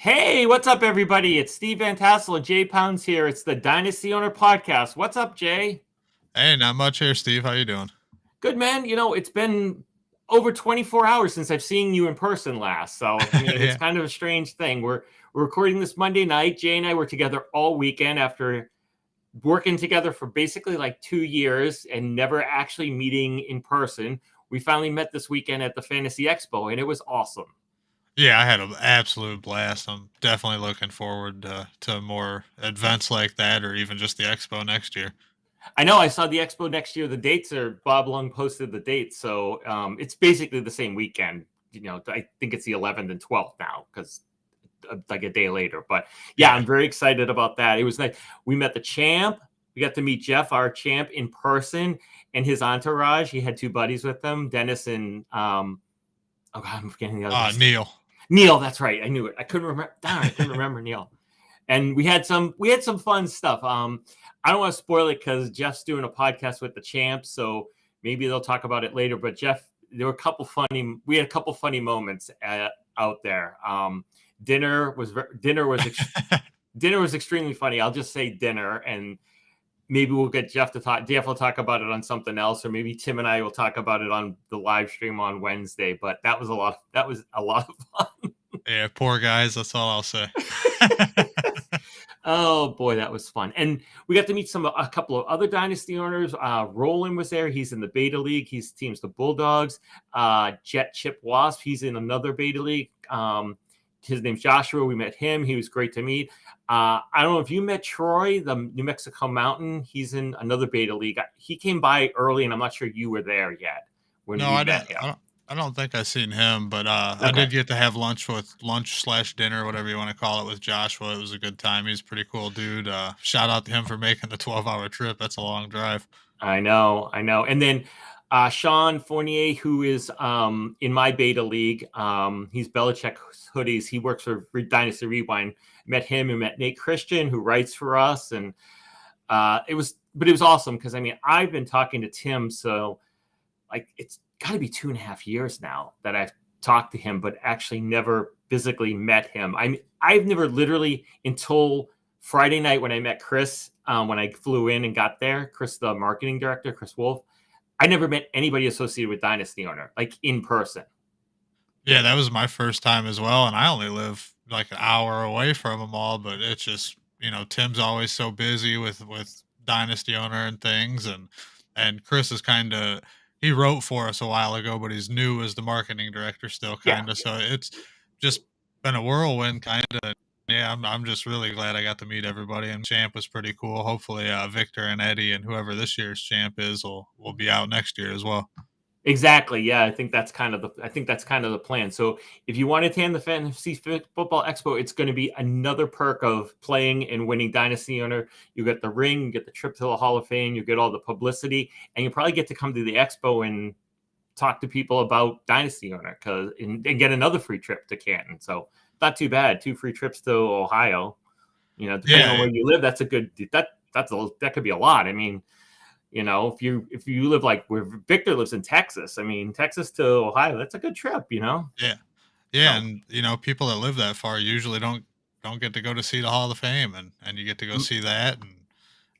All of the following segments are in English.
Hey, what's up, everybody? It's Steve Van Tassel and Jay Pounds here. It's the Dynasty Owner Podcast. What's up, Jay? Hey, not much here, Steve. How you doing? Good, man. It's been over 24 hours since I've seen you in person last. So, it's Yeah. kind of a strange thing. We're recording this Monday night. Jay and I were together all weekend after working together for basically like 2 years and never actually meeting in person. We finally met this weekend at the Fantasy Expo, and it was awesome. Yeah, I had an absolute blast. I'm definitely looking forward to more events like that or even just the expo next year. I know I saw the expo next year. The dates are Bob Lung posted the dates, so it's basically the same weekend. I think it's the 11th and 12th now because like a day later. But yeah, Yeah. I'm very excited about that. It was nice. We met the champ. We got to meet Jeff, our champ, in person, and his entourage. He had two buddies with him, Dennis and oh god, I'm forgetting the other guy's name. Neil. Neil. That's right. I knew it. I couldn't remember. Darn, I couldn't remember Neil. And we had some fun stuff. I don't want to spoil it because Jeff's doing a podcast with the champ, so maybe they'll talk about it later. But Jeff, we had a couple funny moments out there. Dinner was dinner was extremely funny. I'll just say dinner, and maybe we'll get Jeff to talk. Jeff will talk about it on something else, or maybe Tim and I will talk about it on the live stream on Wednesday. But that was a lot. That was a lot of fun. Yeah, poor guys. That's all I'll say. Oh boy, that was fun. And we got to meet a couple of other dynasty owners. Roland was there. He's in the beta league. He's teams the Bulldogs. Jet Chip Wasp. He's in another beta league. His name's Joshua. We met him. He was great to meet. I don't know if you met Troy, the New Mexico Mountain. He's in another beta league. He came by early, and I'm not sure you were there yet when No, we I met don't. him. I don't think I've seen him, but I Okay. did get to have lunch/dinner, whatever you want to call it, with Joshua. It was a good time. He's a pretty cool dude. Shout out to him for making the 12-hour trip. That's a long drive. I know. And then Sean Fournier, who is in my beta league, he's Belichick hoodies. He works for Dynasty Rewind. Met him and met Nate Christian, who writes for us, and it was awesome because I've been talking to Tim, so like it's got to be 2.5 years now that I've talked to him, but actually never physically met him. I've never literally until Friday night when I met Chris, when I flew in and got there, Chris, the marketing director, Chris Wolf. I never met anybody associated with Dynasty Owner, like in person. Yeah, that was my first time as well, and I only live like an hour away from them all. But it's just Tim's always so busy with Dynasty Owner and things, and Chris is kind of he wrote for us a while ago, but he's new as the marketing director still, Yeah, kind of. So it's just been a whirlwind, kind of. Yeah, I'm just really glad I got to meet everybody, and champ was pretty cool. Hopefully, Victor and Eddie and whoever this year's champ is will be out next year as well. exactly. Yeah, I think that's kind of the plan. So if you want to attend the Fantasy Football Expo, it's going to be another perk of playing and winning Dynasty Owner. You get the ring, you get the trip to the Hall of Fame, you get all the publicity, and you probably get to come to the expo and talk to people about Dynasty Owner and get another free trip to Canton. So not too bad. 2 free trips to Ohio. Depending on Yeah, where you live, that's a good that could be a lot. If you live like where Victor lives in Texas, Texas to Ohio, that's a good trip. yeah. Yeah, So and people that live that far usually don't get to go to see the Hall of Fame, and you get to go see that,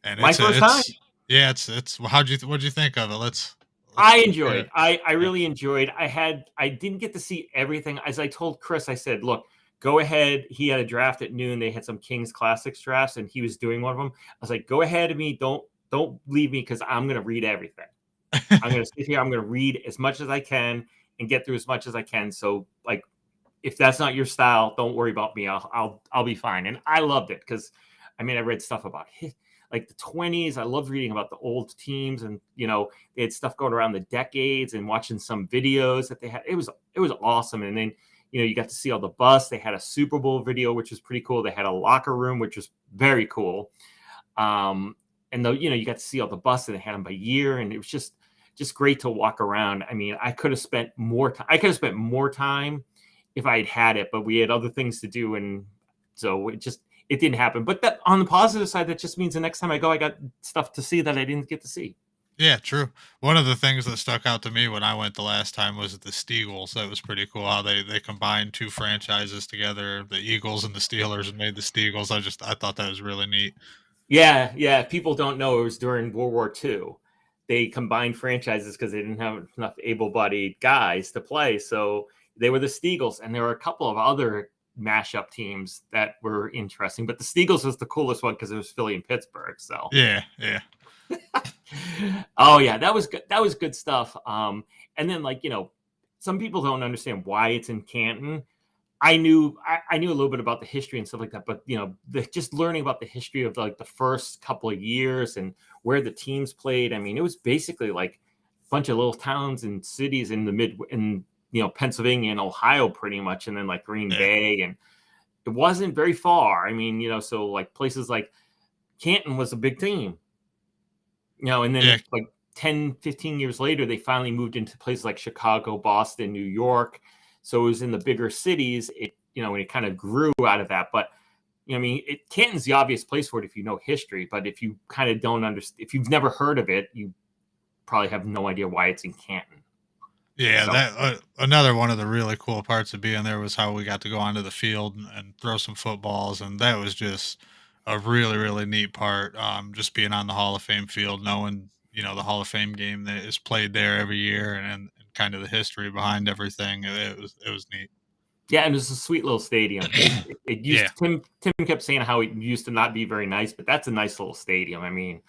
and my first time. it's what'd you think of it? Let's I hear enjoyed. it. I Yeah. really enjoyed. I didn't get to see everything. As I told Chris, I said, look, go ahead. He had a draft at noon. They had some Kings Classics drafts, and he was doing one of them. I was like, go ahead of me. Don't leave me because I'm gonna read everything. I'm gonna sit here. I'm gonna read as much as I can and get through as much as I can. So like, if that's not your style, don't worry about me. I'll be fine. And I loved it because I read stuff about like the 20s. I loved reading about the old teams, and they had stuff going around the decades and watching some videos that they had. It was awesome. And then you got to see all the bus. They had a Super Bowl video, which was pretty cool. They had a locker room, which was very cool. And though you got to see all the bus, and they had them by year, and it was just great to walk around. I could have spent more time. I could have spent more time if I had it, but we had other things to do, and so it didn't happen. But that on the positive side, that just means the next time I go, I got stuff to see that I didn't get to see. Yeah, true. One of the things that stuck out to me when I went the last time was the Steagles. That was pretty cool how they combined two franchises together, the Eagles and the Steelers, and made the Steagles. I thought that was really neat. Yeah, yeah. If people don't know, it was during World War II. They combined franchises because they didn't have enough able-bodied guys to play. So they were the Steagles, and there were a couple of other mashup teams that were interesting. But the Steagles was the coolest one because it was Philly and Pittsburgh. So, Yeah, yeah. oh yeah, that was good. That was good stuff. And then like some people don't understand why it's in Canton. I knew a little bit about the history and stuff like that, but just learning about the history of like the first couple of years and where the teams played. I mean, it was basically like a bunch of little towns and cities in the mid in Pennsylvania and Ohio pretty much, and then like Green Yeah. Bay, and it wasn't very far. I mean, so like places like Canton was a big team, and Yeah. then like 10, 15 years later, they finally moved into places like Chicago, Boston, New York. So it was in the bigger cities, and it kind of grew out of that. But, I mean, Canton's the obvious place for it if you know history. But if you kind of don't understand, if you've never heard of it, you probably have no idea why it's in Canton. Yeah, So, that another one of the really cool parts of being there was how we got to go onto the field and throw some footballs, and that was just a really really neat part. Just being on the Hall of Fame field, knowing the Hall of Fame game that is played there every year, and kind of the history behind everything. It was neat. yeah, and it's a sweet little stadium. It Yeah, used Tim kept saying how it used to not be very nice, but that's a nice little stadium. I mean,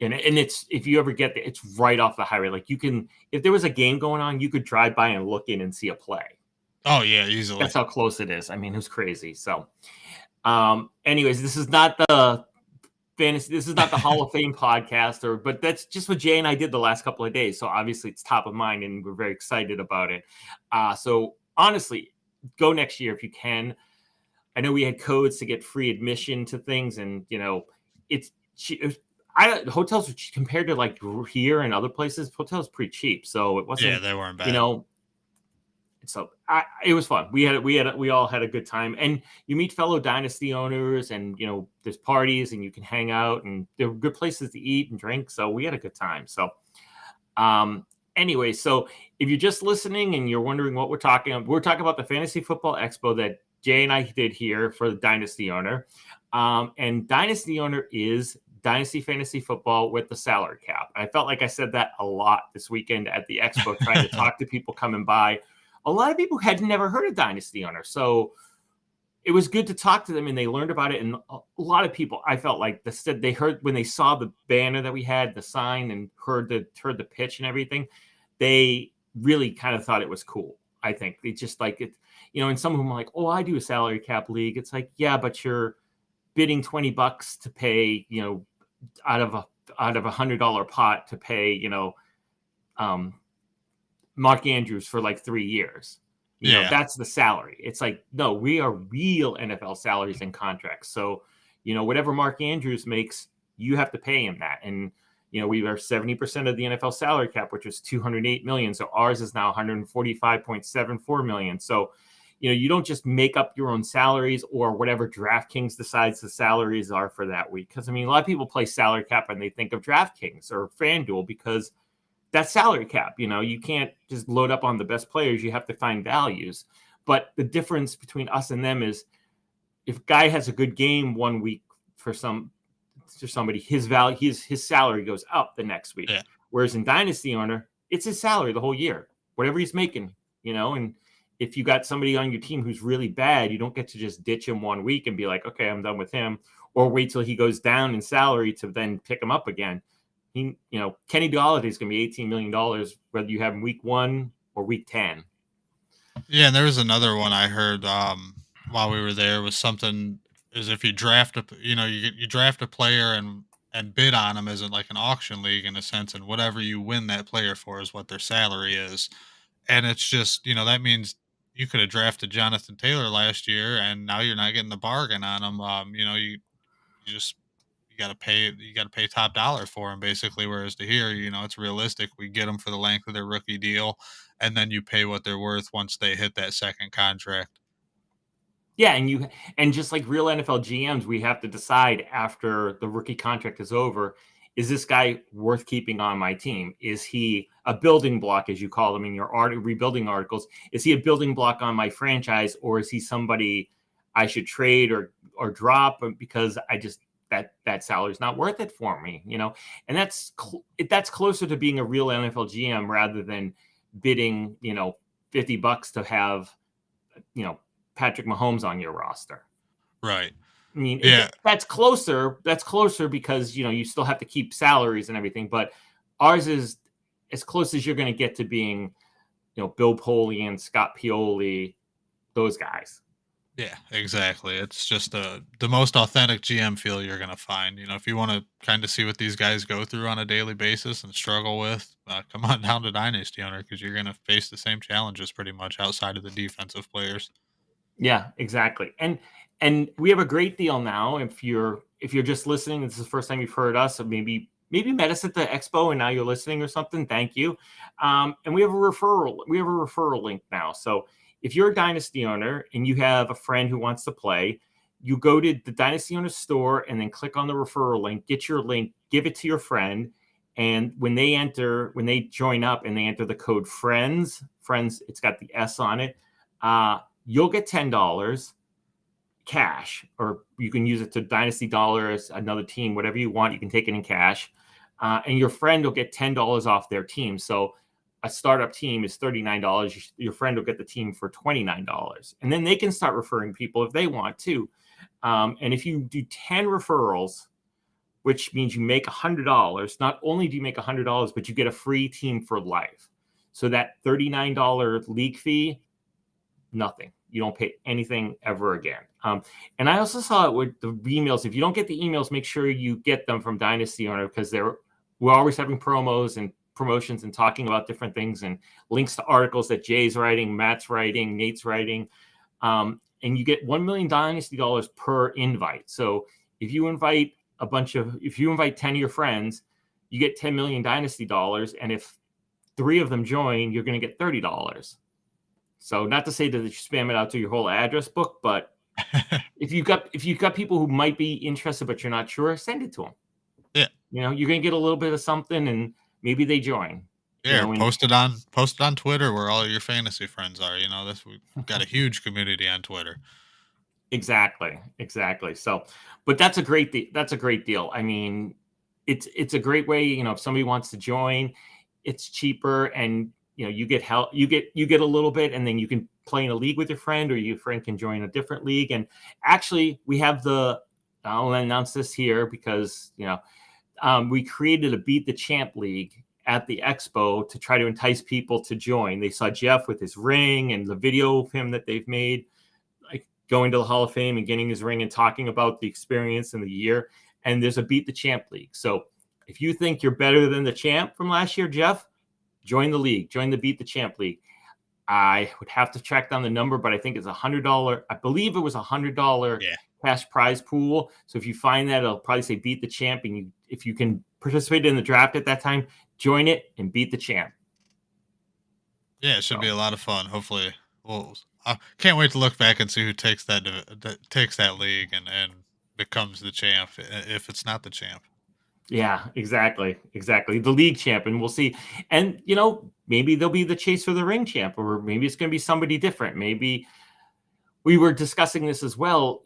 and it's if you ever get there, it's right off the highway. Like you can, if there was a game going on, you could drive by and look in and see a play. oh yeah, easily. That's how close it is. I mean, it was crazy. So, anyways, this is not the fantasy. This is not the Hall of Fame podcast, but that's just what Jay and I did the last couple of days. So obviously, it's top of mind, and we're very excited about it. So honestly, go next year if you can. I know we had codes to get free admission to things, and it's hotels compared to like here and other places, hotels pretty cheap, so it Yeah, wasn't, they weren't you bad. know. So it was fun. We all had a good time, and you meet fellow Dynasty owners, and there's parties, and you can hang out, and there were good places to eat and drink. So we had a good time. So anyway, so if you're just listening and you're wondering what we're talking about the Fantasy Football Expo that Jay and I did here for the Dynasty Owner. And Dynasty Owner is Dynasty Fantasy Football with the salary cap. I felt like I said that a lot this weekend at the expo, trying to talk to people coming by. A lot of people had never heard of Dynasty Owner. So it was good to talk to them, and they learned about it. And a lot of people, I felt like they heard when they saw the banner that we had, the sign, and heard the pitch and everything, they really kind of thought it was cool. I think they just like it, and some of them were like, "Oh, I do a salary cap league." It's like, yeah, but you're bidding $20 to pay, out of a $100 pot to pay, um, Mark Andrews for like 3 years. Yeah, That's the salary. It's like, no, we are real NFL salaries and contracts. So, whatever Mark Andrews makes, you have to pay him that. And, we are 70% of the NFL salary cap, which was 208 million. So ours is now 145.74 million. So, you don't just make up your own salaries or whatever DraftKings decides the salaries are for that week. Because, I mean, a lot of people play salary cap and they think of DraftKings or FanDuel because that's salary cap. You can't just load up on the best players. You have to find values. But the difference between us and them is if a guy has a good game one week for somebody, his value, his salary goes up the next week. yeah. Whereas in Dynasty Owner, it's his salary the whole year, whatever he's making, and if you got somebody on your team who's really bad, you don't get to just ditch him one week and be like, okay, I'm done with him, or wait till he goes down in salary to then pick him up again. Kenny Golladay is going to be $18 million, whether you have him week 1 or week 10. Yeah, and there was another one I heard while we were there was something is if you draft you draft a player and bid on them as in like an auction league in a sense, and whatever you win that player for is what their salary is, and it's just that means you could have drafted Jonathan Taylor last year, and now you're not getting the bargain on him. You just you got to pay top dollar for him basically. Whereas to here, it's realistic. We get them for the length of their rookie deal, and then you pay what they're worth once they hit that second contract. Yeah, and just like real NFL GMs, we have to decide after the rookie contract is over is this guy worth keeping on my team? Is he a building block, as you call them in your rebuilding articles? Is he a building block on my franchise, or is he somebody I should trade or drop because I just that salary is not worth it for me, And that's closer to being a real NFL GM rather than bidding, $50 to have, Patrick Mahomes on your roster. Right. I mean, Yeah. that's closer. That's closer because, you still have to keep salaries and everything. But ours is as close as you're going to get to being, Bill Polian, Scott Pioli, those guys. Yeah, exactly. It's just the most authentic GM feel you're going to find. If you want to kind of see what these guys go through on a daily basis and struggle with, come on down to Dynasty Owner because you're going to face the same challenges pretty much outside of the defensive players. Yeah, exactly. And we have a great deal now. If you're just listening, this is the first time you've heard us, or maybe met us at the expo and now you're listening or something. Thank you. And we have a referral link now. So if you're a Dynasty owner and you have a friend who wants to play, you go to the Dynasty owner store and then click on the referral link, get your link, give it to your friend. And when they join up and they enter the code friends, it's got the S on it. You'll get $10 cash, or you can use it to Dynasty dollars, another team, whatever you want. You can take it in cash. And your friend will get $10 off their team. So a startup team is $39. Your friend will get the team for $29. And then they can start referring people if they want to. And if you do 10 referrals, which means you make $100, not only do you make $100, but you get a free team for life. So that $39 league fee, nothing. You don't pay anything ever again. And I also saw it with the emails. If you don't get the emails, make sure you get them from Dynasty Owner because we're always having promos and promotions and talking about different things and links to articles that Jay's writing, Matt's writing, Nate's writing. And you get $1 million Dynasty dollars per invite. So if you invite 10 of your friends, you get 10 million Dynasty dollars. And if 3 of them join, you're going to get $30. So not to say that you spam it out to your whole address book, but if you've got people who might be interested but you're not sure, send it to them. Yeah. You're going to get a little bit of something and maybe they join. Yeah, post it on Twitter where all your fantasy friends are. We've got a huge community on Twitter. Exactly. So, but that's a great deal. I mean, it's a great way, if somebody wants to join, it's cheaper and you get help, you get a little bit, and then you can play in a league with your friend, or your friend can join a different league. And actually we have I'll announce this here because, we created a Beat the Champ League at the expo to try to entice people to join. They saw Jeff with his ring and the video of him that they've made, like going to the Hall of Fame and getting his ring and talking about the experience in the year. And there's a Beat the Champ League. So if you think you're better than the champ from last year, Jeff, join the league, join the Beat the Champ League. I would have to track down the number, but I think it's $100. I believe it was $100 cash prize pool. So if you find that, it'll probably say Beat the Champ. And if you can participate in the draft at that time, join it and beat the champ. Yeah, it should be a lot of fun. Hopefully, I can't wait to look back and see who takes that league and becomes the champ if it's not the champ. Yeah, exactly. The league champ, and we'll see. And maybe they'll be the Chase for the Ring champ, or maybe it's going to be somebody different. Maybe we were discussing this as well.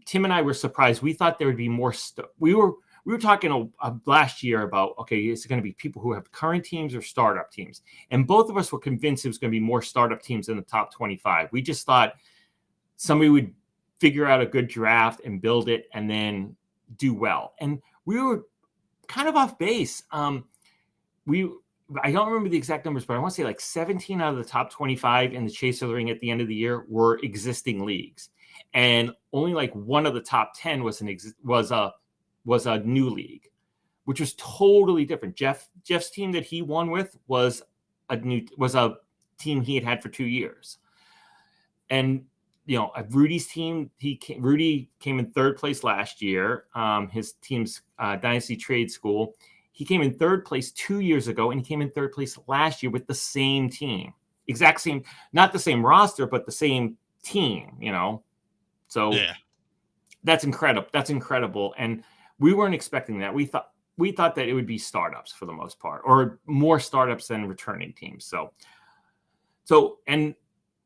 Tim and I were surprised. We thought there would be more. We were talking last year about, okay, is it going to be people who have current teams or startup teams? And both of us were convinced it was going to be more startup teams in the top 25. We just thought somebody would figure out a good draft and build it and then do well. And we were kind of off base. I don't remember the exact numbers, but I want to say like 17 out of the top 25 in the Chase of the Ring at the end of the year were existing leagues. And only like one of the top 10 was a new league, which was totally different. Jeff's team that he won with was a team he had for 2 years. And, Rudy's team, Rudy came in third place last year. His team's Dynasty Trade School. He came in third place 2 years ago, and he came in third place last year with the same team. Exact same, not the same roster, but the same team, So yeah. That's incredible. And we weren't expecting that. We we thought that it would be startups for the most part, or more startups than returning teams. And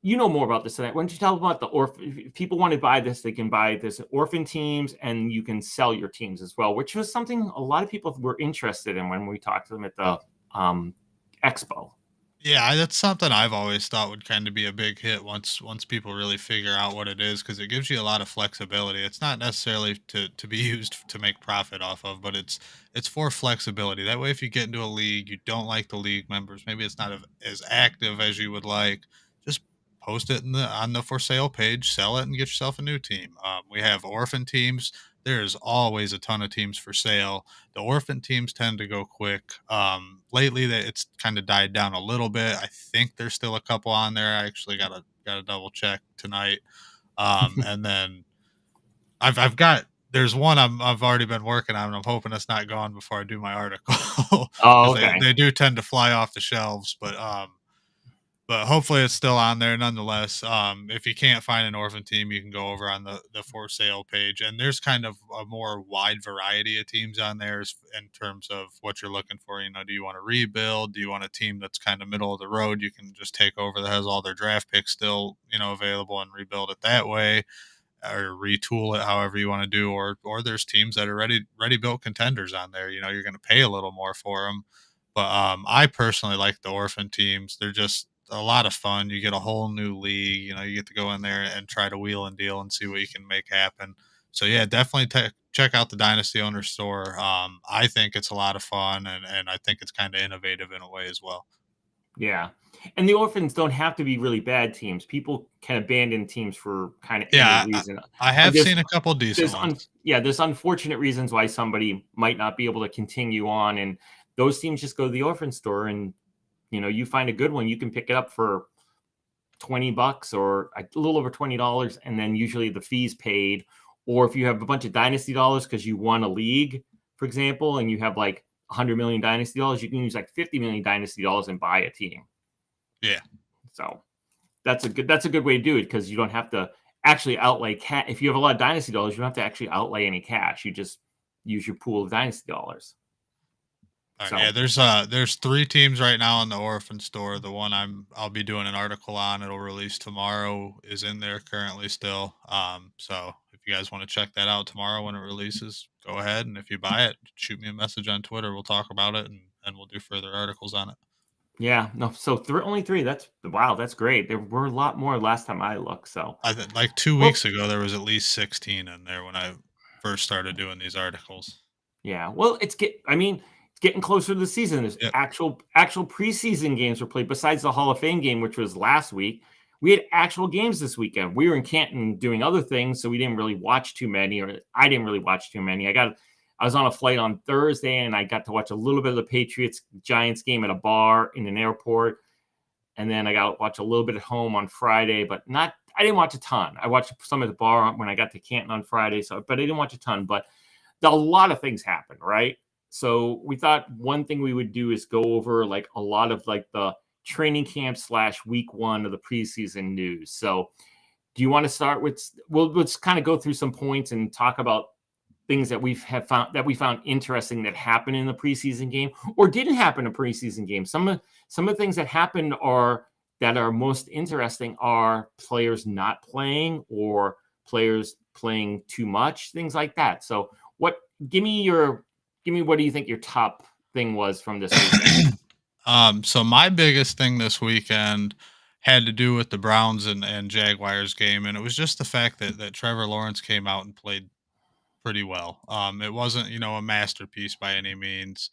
you know more about this than I. Why don't you tell about the orphan? If people want to buy this, they can buy this orphan teams, and you can sell your teams as well, which was something a lot of people were interested in when we talked to them at the expo. Yeah, that's something I've always thought would kind of be a big hit once people really figure out what it is, because it gives you a lot of flexibility. It's not necessarily to be used to make profit off of, but it's for flexibility. That way, if you get into a league, you don't like the league members, maybe it's not as active as you would like, just post it on the for sale page, sell it, and get yourself a new team. We have orphan teams. There's always a ton of teams for sale. The orphan teams tend to go quick. Lately, that it's kind of died down a little bit. I think there's still a couple on there. I actually got to double check tonight. And then I've got there's one I've already been working on. And I'm hoping it's not gone before I do my article Oh, because okay. they do tend to fly off the shelves. But hopefully it's still on there nonetheless. If you can't find an orphan team, you can go over on the for sale page, and there's kind of a more wide variety of teams on there in terms of what you're looking for. You know, do you want to rebuild? Do you want a team that's kind of middle of the road? You can just take over that has all their draft picks still, available and rebuild it that way, or retool it however you want to do. Or there's teams that are ready built contenders on there. You know, you're going to pay a little more for them, but I personally like the orphan teams. They're just a lot of fun. You get a whole new league. You know, you get to go in there and try to wheel and deal and see what you can make happen. So yeah, definitely check out the Dynasty Owner Store. I think it's a lot of fun, and I think it's kind of innovative in a way as well. Yeah. And the orphans don't have to be really bad teams. People can abandon teams for kind of any Yeah, reason. I have There's seen a couple decent ones. there's unfortunate reasons why somebody might not be able to continue on, and those teams just go to the orphan store, and you find a good one, you can pick it up for $20 or a little over $20, and then usually the fees paid. Or if you have a bunch of dynasty dollars because you won a league, for example, and you have like 100 million dynasty dollars, you can use like 50 million dynasty dollars and buy a team. Yeah. So that's a good way to do it, because you don't have to actually outlay cash. If you have a lot of dynasty dollars, you don't have to actually outlay any cash. You just use your pool of dynasty dollars. All right, yeah, So there's three teams right now in the orphan store. The one I'll be doing an article on, it'll release tomorrow, is in there currently still. So if you guys want to check that out tomorrow when it releases, go ahead. And if you buy it, shoot me a message on Twitter. We'll talk about it, and we'll do further articles on it. yeah, no, so only three. That's wow, that's great. There were a lot more last time I looked. So Like 2 weeks well, ago, there was at least 16 in there when I first started doing these articles. yeah, well, it's getting closer to the season. There's Yep. actual preseason games were played besides the Hall of Fame game, which was last week. We had actual games this weekend. We were in Canton doing other things, so we didn't really watch too many, or I didn't really watch too many. I was on a flight on Thursday, and I got to watch a little bit of the Patriots Giants game at a bar in an airport, and then I got to watch a little bit at home on Friday, but not. I didn't watch a ton. I watched some at the bar when I got to Canton on Friday, but I didn't watch a ton. But a lot of things happened, right? So we thought one thing we would do is go over like a lot of like the training camp / week one of the preseason news. So do you want to start with, let's kind of go through some points and talk about things that we found interesting that happened in the preseason game or didn't happen in a preseason game. Some of the things that happened that are most interesting are players not playing or players playing too much, things like that. So give me what do you think your top thing was from this weekend? So my biggest thing this weekend had to do with the Browns and Jaguars game, and it was just the fact that Trevor Lawrence came out and played pretty well. It wasn't, a masterpiece by any means,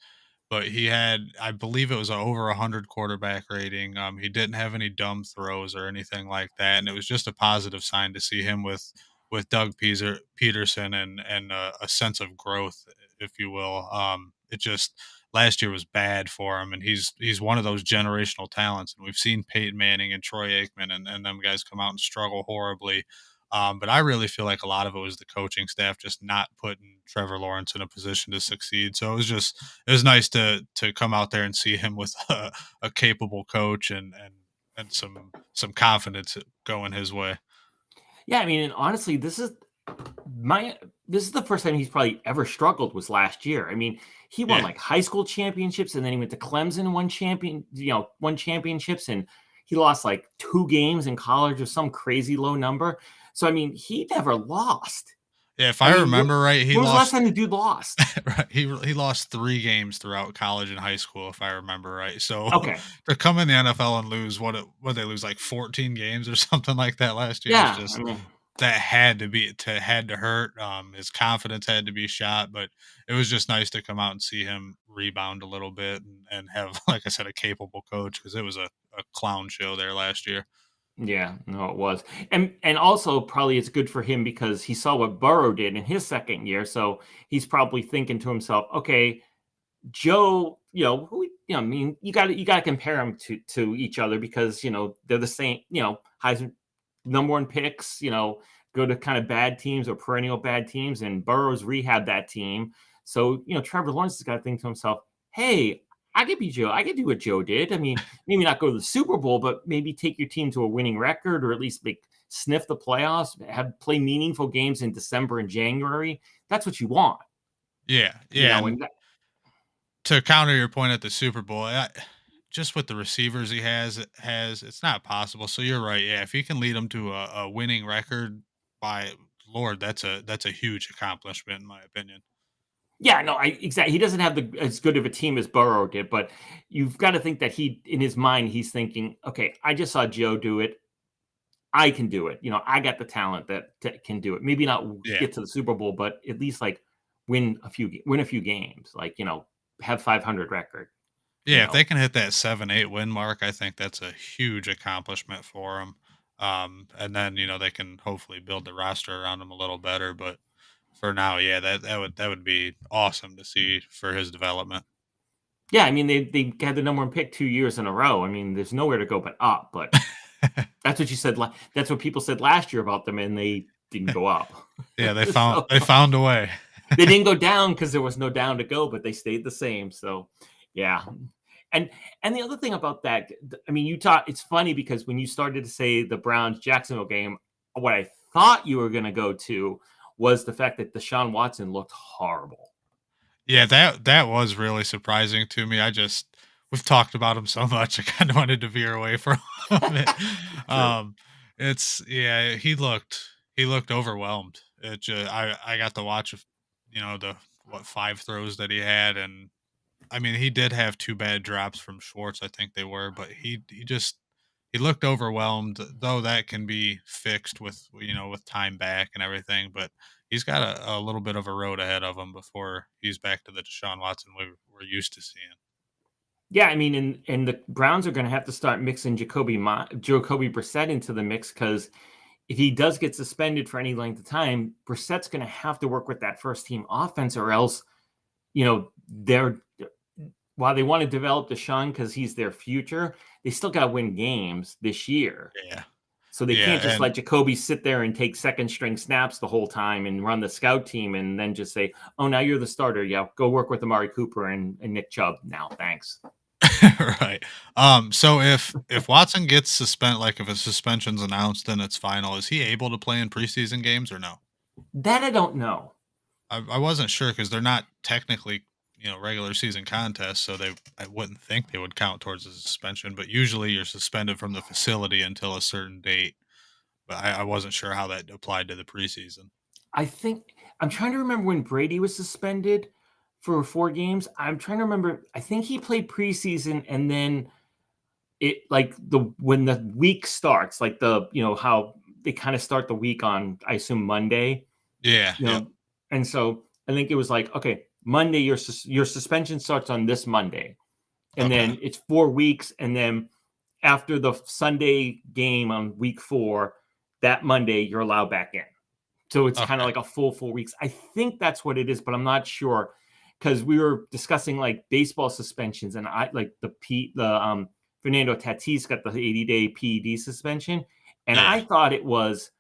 but he had, I believe it was over 100 quarterback rating. He didn't have any dumb throws or anything like that, and it was just a positive sign to see him with Doug Peterson and a sense of growth, if you will. It just last year was bad for him, and he's one of those generational talents. And we've seen Peyton Manning and Troy Aikman and them guys come out and struggle horribly. But I really feel like a lot of it was the coaching staff just not putting Trevor Lawrence in a position to succeed. So it was nice to come out there and see him with a capable coach and some confidence going his way. Yeah, I mean, and honestly, this is my this is the first time he's probably ever struggled was last year. I mean, he won Yeah. like high school championships and then he went to Clemson and won championships and he lost like 2 games in college or some crazy low number. So I mean, he never lost. Yeah, if I I mean, remember right, he when was the last lost time the dude lost? right, he lost 3 games throughout college and high school, if I remember right. So, Okay. to come in the NFL and lose what they lose, like 14 games or something like that last year is Yeah. I just mean, that had to hurt. His confidence had to be shot, but it was just nice to come out and see him rebound a little bit and have, like I said, a capable coach because it was a clown show there last year. yeah, no, it was. And also probably it's good for him because he saw what Burrow did in his second year. So he's probably thinking to himself, okay, Joe, I mean, you got to compare them to each other because they're the same. Heisman number one picks. Go to kind of bad teams or perennial bad teams, and Burrow's rehab that team. So Trevor Lawrence has got to think to himself, hey. I could be Joe. I could do what Joe did. I mean, maybe not go to the Super Bowl, but maybe take your team to a winning record, or at least sniff the playoffs. Have play meaningful games in December and January. That's what you want, Yeah, yeah, and and to counter your point at the Super Bowl, just with the receivers he it's not possible. So you're right. Yeah, if he can lead them to a winning record, by Lord, that's a huge accomplishment in my opinion. Yeah, no, I exactly. He doesn't have as good of a team as Burrow did, but you've got to think that in his mind, he's thinking, okay, I just saw Joe do it. I can do it. I got the talent that can do it. Maybe not Yeah, get to the Super Bowl, but at least like win a few games. Like have 500 record. You yeah. If know, they can hit that 7-8 win mark, I think that's a huge accomplishment for them. And then they can hopefully build the roster around him a little better. But for now, yeah, that would be awesome to see for his development. yeah. I mean, they had the number one pick 2 years in a row. I mean, there's nowhere to go but up. But that's what you said. That's what people said last year about them, and they didn't go up. Yeah, they found So they found a way. they didn't go down because there was no down to go, but they stayed the same. So, yeah. And and the other thing about that, I mean, it's funny because when you started to say the Browns Jacksonville game, what I thought you were going to go to was the fact that Deshaun Watson looked horrible. Yeah, that was really surprising to me. We've talked about him so much, I kind of wanted to veer away from it. True. Um, it's yeah, he looked overwhelmed. I got to watch, the 5 throws that he had, and I mean he did have 2 bad drops from Schwartz, I think they were, but he looked overwhelmed, though that can be fixed with time back and everything. But he's got a little bit of a road ahead of him before he's back to the Deshaun Watson we're used to seeing. Yeah, I mean, and the Browns are going to have to start mixing Jacoby Brissett into the mix because if he does get suspended for any length of time, Brissett's going to have to work with that first team offense, or else they're while they want to develop Deshaun because he's their future, they still got to win games this year. Yeah, So they yeah, can't just and let Jacoby sit there and take second string snaps the whole time and run the scout team and then just say, oh, now you're the starter. Yeah, go work with Amari Cooper and Nick Chubb now. Thanks. right. So if Watson gets suspended, like if a suspension's announced and it's final, is he able to play in preseason games or no? That I don't know. I wasn't sure because they're not technically, regular season contests, so I wouldn't think they would count towards a suspension. But usually, you're suspended from the facility until a certain date. But I wasn't sure how that applied to the preseason. I think I'm trying to remember when Brady was suspended for 4 games. I'm trying to remember. I think he played preseason and then it like when the week starts, like how they kind of start the week on, I assume Monday, Yeah, you yeah. know, and so I think it was like, okay, Monday, your suspension starts on this Monday, and Okay, then it's 4 weeks, and then after the Sunday game on week 4, that Monday you're allowed back in. So it's kind of okay. like a full 4 weeks. I think that's what it is, but I'm not sure because we were discussing like baseball suspensions, and I like the Fernando Tatis got the 80-day PED suspension, and I Yeah. thought it was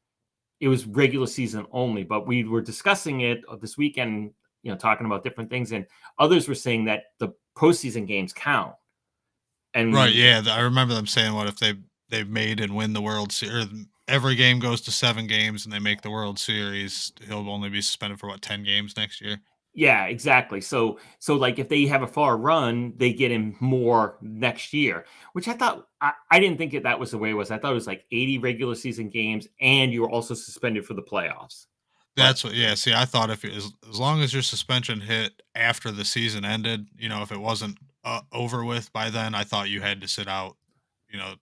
regular season only, but we were discussing it this weekend, talking about different things, and others were saying that the postseason games count. Right, And yeah, I remember them saying, "What if they made and win the World Series, every game goes to 7 games and they make the World Series, he'll only be suspended for what, 10 games next year? Yeah, exactly. So like if they have a far run, they get him more next year, which I thought I didn't think that was the way it was. I thought it was like 80 regular season games and you were also suspended for the playoffs. But That's what, yeah, see, I thought if it as long as your suspension hit after the season ended, if it wasn't, over with by then, I thought you had to sit out,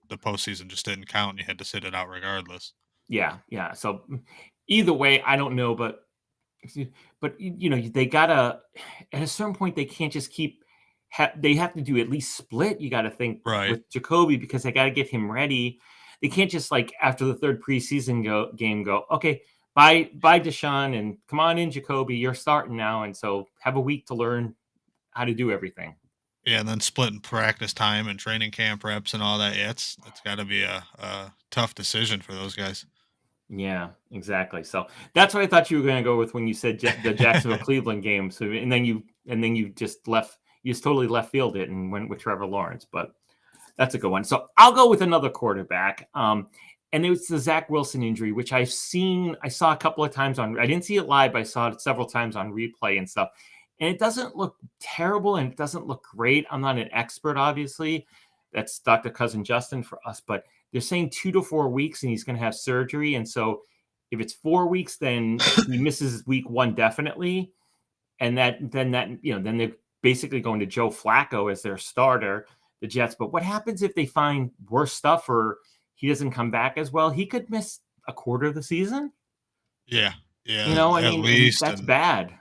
the postseason just didn't count, and you had to sit it out regardless. yeah, yeah. So either way, I don't know, but they gotta at a certain point they can't just keep. They have to do at least split. You got to think Right. with Jacoby because they got to get him ready. They can't just like after the third preseason game go okay. Bye, Deshaun, and come on in, Jacoby. You're starting now, and so have a week to learn how to do everything. Yeah, and then splitting practice time and training camp reps and all that, yeah, it's gotta be a tough decision for those guys. Yeah, exactly. So that's what I thought you were going to go with when you said the Jacksonville Cleveland game. So and then you just left, you just totally left field it and went with Trevor Lawrence. But that's a good one. So I'll go with another quarterback. And it was the Zach Wilson injury, which I saw a couple of times I didn't see it live, but I saw it several times on replay and stuff. And it doesn't look terrible and it doesn't look great. I'm not an expert, obviously. That's Dr. Cousin Justin for us, but they're saying 2 to 4 weeks and he's going to have surgery. And so if it's 4 weeks, then he misses week one definitely. And then they're basically going to Joe Flacco as their starter, the Jets. But what happens if they find worse stuff or he doesn't come back as well? He could miss a quarter of the season. Yeah, yeah, I at mean, and least, that's and bad.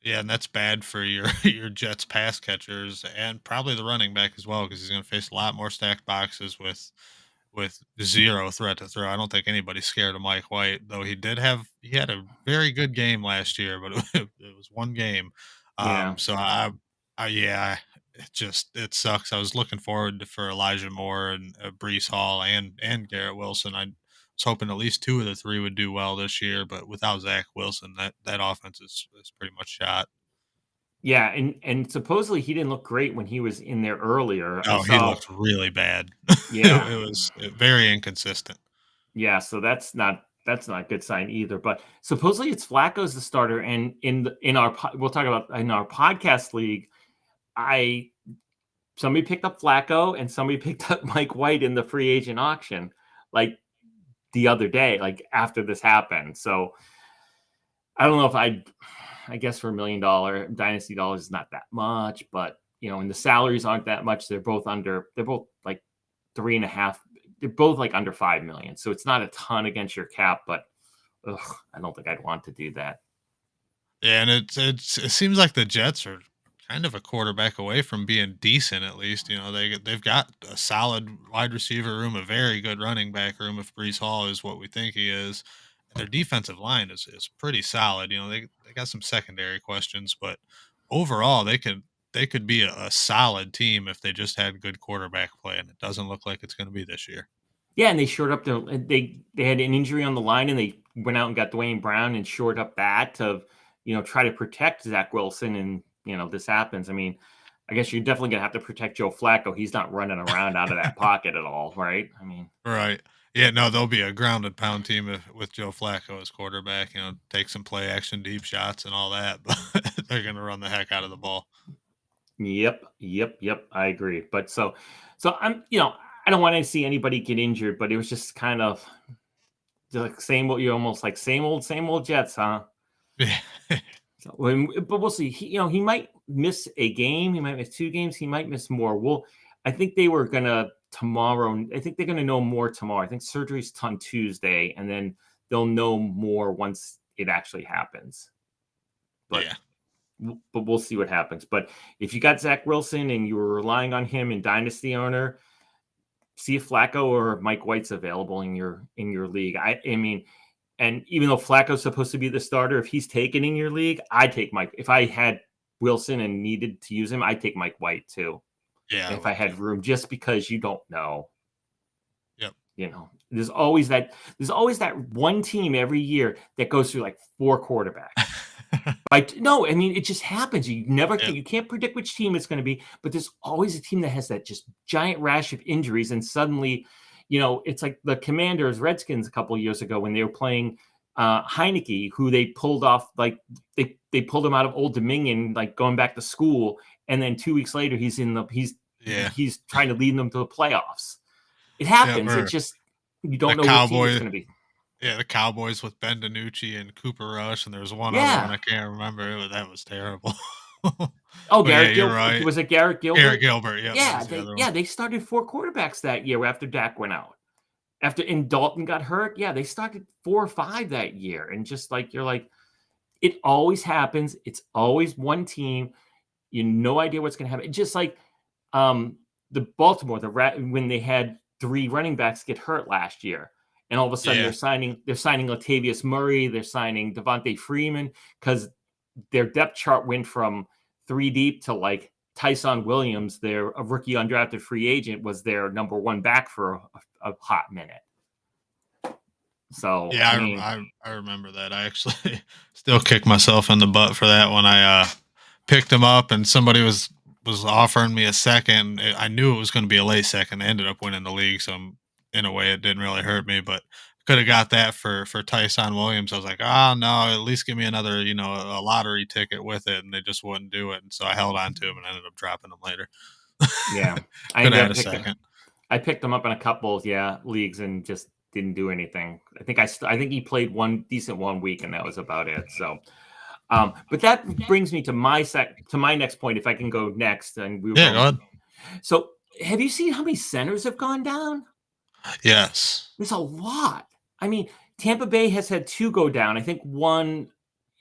yeah, and that's bad for your your Jets pass catchers and probably the running back as well because he's gonna face a lot more stacked boxes with zero threat to throw. I don't think anybody's scared of Mike White, though he had a very good game last year, but it was one game. Yeah. So yeah, it sucks. I was looking forward for Elijah Moore and Brees Hall and Garrett Wilson. I was hoping at least two of the three would do well this year, but without Zach Wilson, that offense is pretty much shot. Yeah. And supposedly he didn't look great when he was in there earlier. I Oh, he saw, looked really bad. yeah. It was very inconsistent. Yeah, so that's not a good sign either. But supposedly it's Flacco's the starter, and we'll talk about in our podcast league. I Somebody picked up Flacco and somebody picked up Mike White in the free agent auction, like the other day, like after this happened. So I don't know if I guess for $1 million dynasty dollars is not that much, but and the salaries aren't that much. They're both like 3.5. They're both like under 5 million. So it's not a ton against your cap, but I don't think I'd want to do that. Yeah, and it seems like the Jets are kind of a quarterback away from being decent. At least they've got a solid wide receiver room, a very good running back room. If Brees Hall is what we think he is, and their defensive line is pretty solid. They got some secondary questions, but overall they could be a solid team if they just had good quarterback play, and it doesn't look like it's going to be this year. Yeah, and they shored up they had an injury on the line and they went out and got Dwayne Brown and shored up that to, try to protect Zach Wilson and this happens. I mean, I guess you're definitely gonna have to protect Joe Flacco. He's not running around out of that pocket at all, right? I mean, Right. Yeah, no, they'll be a grounded pound team with Joe Flacco as quarterback, take some play action deep shots and all that, but they're going to run the heck out of the ball. yep. I agree. But so I don't want to see anybody get injured, but it was just kind of like same old, you're almost like same old Jets, huh? Yeah. So, but we'll see. He might miss a game. He might miss 2 games. He might miss more. I think they were gonna tomorrow. I think they're gonna know more tomorrow. I think surgery's on Tuesday, and then they'll know more once it actually happens. But Yeah. but we'll see what happens. But if you got Zach Wilson and you were relying on him in Dynasty owner, see if Flacco or Mike White's available in your league. I mean, and even though Flacco's supposed to be the starter, if he's taken in your league, I'd take Mike. If I had Wilson and needed to use him, I'd take Mike White too. Yeah, I If I would had too. room, just because you don't know. Yep. There's always that one team every year that goes through like 4 quarterbacks. No, I mean, it just happens. Yep. You can't predict which team it's going to be, but there's always a team that has that just giant rash of injuries, and suddenly, It's like the Commanders Redskins a couple of years ago when they were playing Heineke, who they pulled off, like they pulled him out of Old Dominion, like going back to school, and then 2 weeks later Yeah. he's trying to lead them to the playoffs. It Yeah, happens. It or just you the don't know what team it's Cowboy going to be. yeah, the Cowboys with Ben DiNucci and Cooper Rush, and there was one other one Yeah. I can't remember. That was terrible. Oh, But yeah, Garrett you're Gilbert, right. was it Garrett Garrett Gilbert? Gilbert, yeah, that Yeah, was the they other one. yeah they started 4 quarterbacks that year after Dak went out. And Dalton got hurt. Yeah, they started 4 or 5 that year, and just like you're like, it always happens. It's always one team. You no idea what's going to happen. Just like the Baltimore, when they had 3 running backs get hurt last year, and all of a sudden Yeah. they're signing Latavius Murray, they're signing Devontae Freeman because their depth chart went from 3 deep to like Tyson Williams, their a rookie undrafted free agent, was their number 1 back for a hot minute. So Yeah, I mean, I remember that. I actually still kick myself in the butt for that when I picked him up and somebody was offering me a second. I knew it was going to be a late second. They ended up winning the league, so in a way it didn't really hurt me. But could have got that for Tyson Williams. I was like, oh no, at least give me another a lottery ticket with it, and they just wouldn't do it. And so I held on to him and ended up dropping him later. yeah, I Could ended have had up a picking. second. I picked him up in a couple, leagues and just didn't do anything. I think he played one decent 1 week, and that was about it. So, but that brings me to my next point. If I can go next, and we were Yeah, go going. ahead. So, have you seen how many centers have gone down? Yes. There's a lot. I mean, Tampa Bay has had 2 go down. I think one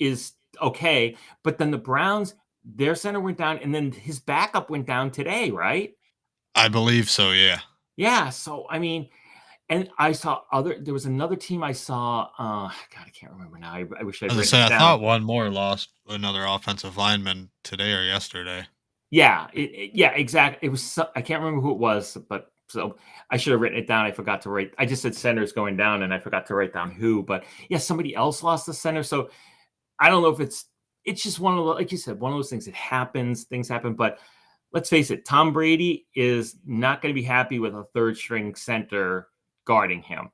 is okay, but then the Browns, their center went down, and then his backup went down today, right? I believe so, yeah. Yeah. So, I mean, and there was another team I saw. God, I can't remember now. I wish I'd As I written say, it I down. thought one more lost another offensive lineman today or yesterday. Yeah, yeah, exactly. It was I can't remember who it was, but so I should have written it down. I forgot to write. I just said centers going down, and I forgot to write down who. But yeah, somebody else lost the center. So I don't know if it's just one of the, like you said, one of those things. It happens. Things happen. But let's face it, Tom Brady is not going to be happy with a third string center guarding him.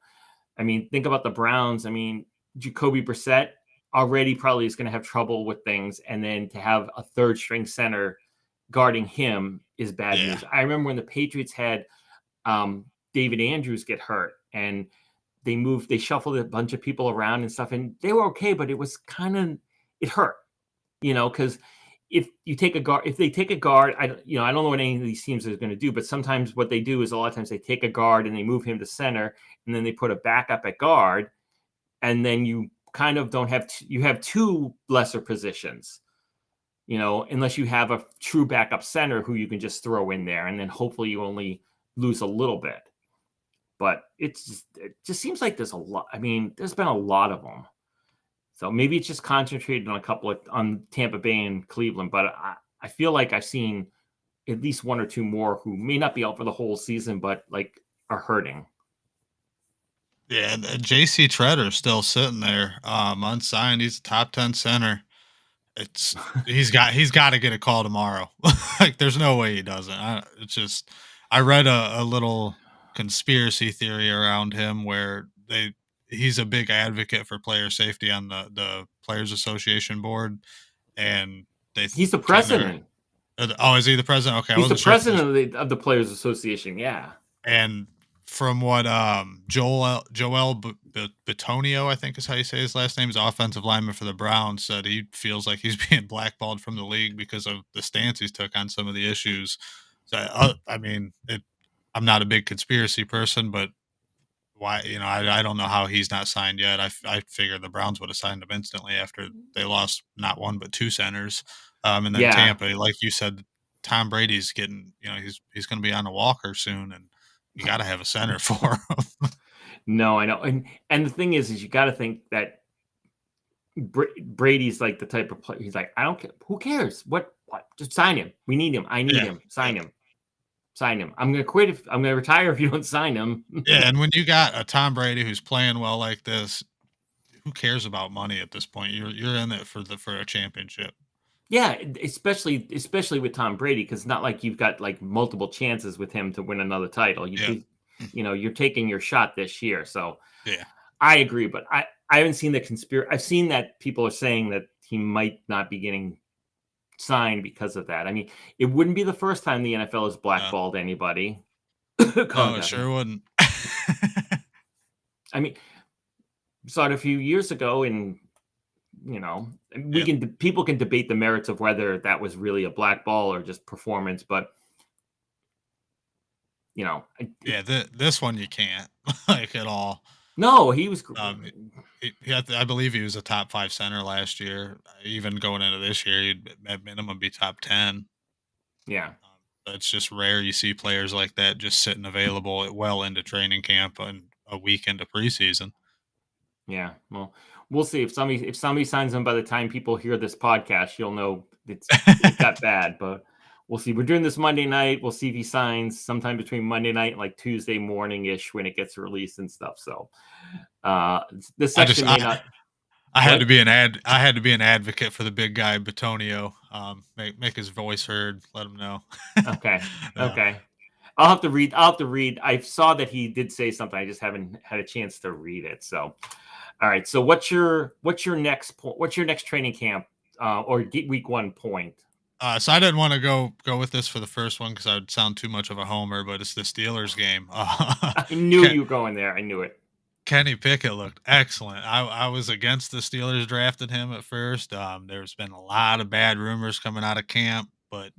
I mean, think about the Browns. I mean, Jacoby Brissett already probably is going to have trouble with things, and then to have a third string center guarding him is bad Yeah. news. I remember when the Patriots had David Andrews get hurt, and they shuffled a bunch of people around and stuff, and they were okay, but it was it hurt, because if they take a guard, I don't know what any of these teams are going to do, but sometimes what they do is a lot of times they take a guard and they move him to center, and then they put a backup at guard, and then you kind of don't have you have 2 lesser positions, unless you have a true backup center who you can just throw in there, and then hopefully you only lose a little bit. But it just seems like there's a lot. I mean, there's been a lot of them. So maybe it's just concentrated on on Tampa Bay and Cleveland. But I feel like I've seen at least 1 or 2 more who may not be out for the whole season, but like are hurting. Yeah, and JC Tretter's still sitting there, unsigned. He's a top 10 center. It's he's got to get a call tomorrow. Like, there's no way he doesn't. It's just I read a little conspiracy theory around him where he's a big advocate for player safety on the Players Association board, and He's the kind of. president. Oh, is he the president? Okay, I He's the wasn't sure if it was. president of the Players Association. Yeah. And from what Joel Bitonio, I think is how you say his last name, is offensive lineman for the Browns, said he feels like he's being blackballed from the league because of the stance he's took on some of the issues. So I mean, I'm not a big conspiracy person, but why? I don't know how he's not signed yet. I figure the Browns would have signed him instantly after they lost not 1 but 2 centers, and then Yeah. Tampa, like you said, Tom Brady's getting, he's going to be on a walker soon, and you got to have a center for him. No, I know. And the thing is you got to think that Brady's like the type of player. He's like, I don't care. Who cares? What? Just sign him. We need him. I need Yeah, him. Sign him. Sign him. I'm going to quit if I'm going to retire if you don't sign him. yeah. And when you got a Tom Brady who's playing well like this, who cares about money at this point? You're in it for a championship. Yeah, especially with Tom Brady, because it's not like you've got like multiple chances with him to win another title. Yeah. you're taking your shot this year. So Yeah. I agree, but I haven't seen the conspiracy. I've seen that people are saying that he might not be getting signed because of that. I mean, it wouldn't be the first time the NFL has No. blackballed anybody. No, it Calm sure wouldn't. I mean, saw it a few years ago, and we Yeah. can people can debate the merits of whether that was really a black ball or just performance, but Yeah, this one you can't, like, at all. no, he was. He had I believe he was a top 5 center last year. Even going into this year, he'd at minimum be top 10. Yeah, It's just rare you see players like that just sitting available well into training camp and a week into preseason. yeah. Well, we'll see if somebody signs him by the time people hear this podcast, you'll know it got bad. But we'll see. We're doing this Monday night. We'll see if he signs sometime between Monday night and like Tuesday morning ish when it gets released and stuff. So uh this I just section may not. I had to What? be I had to be an advocate for the big guy Batonio. Make his voice heard. Let him know. Okay. Yeah. Okay. I'll have to read. I saw that he did say something. I just haven't had a chance to read it. So, all right. So, what's your next point? What's your next training camp or week 1 point? So I didn't want to go with this for the first one because I would sound too much of a homer, but it's the Steelers game. I knew you were going there. I knew it. Kenny Pickett looked excellent. I was against the Steelers drafting him at first. There's been a lot of bad rumors coming out of camp, but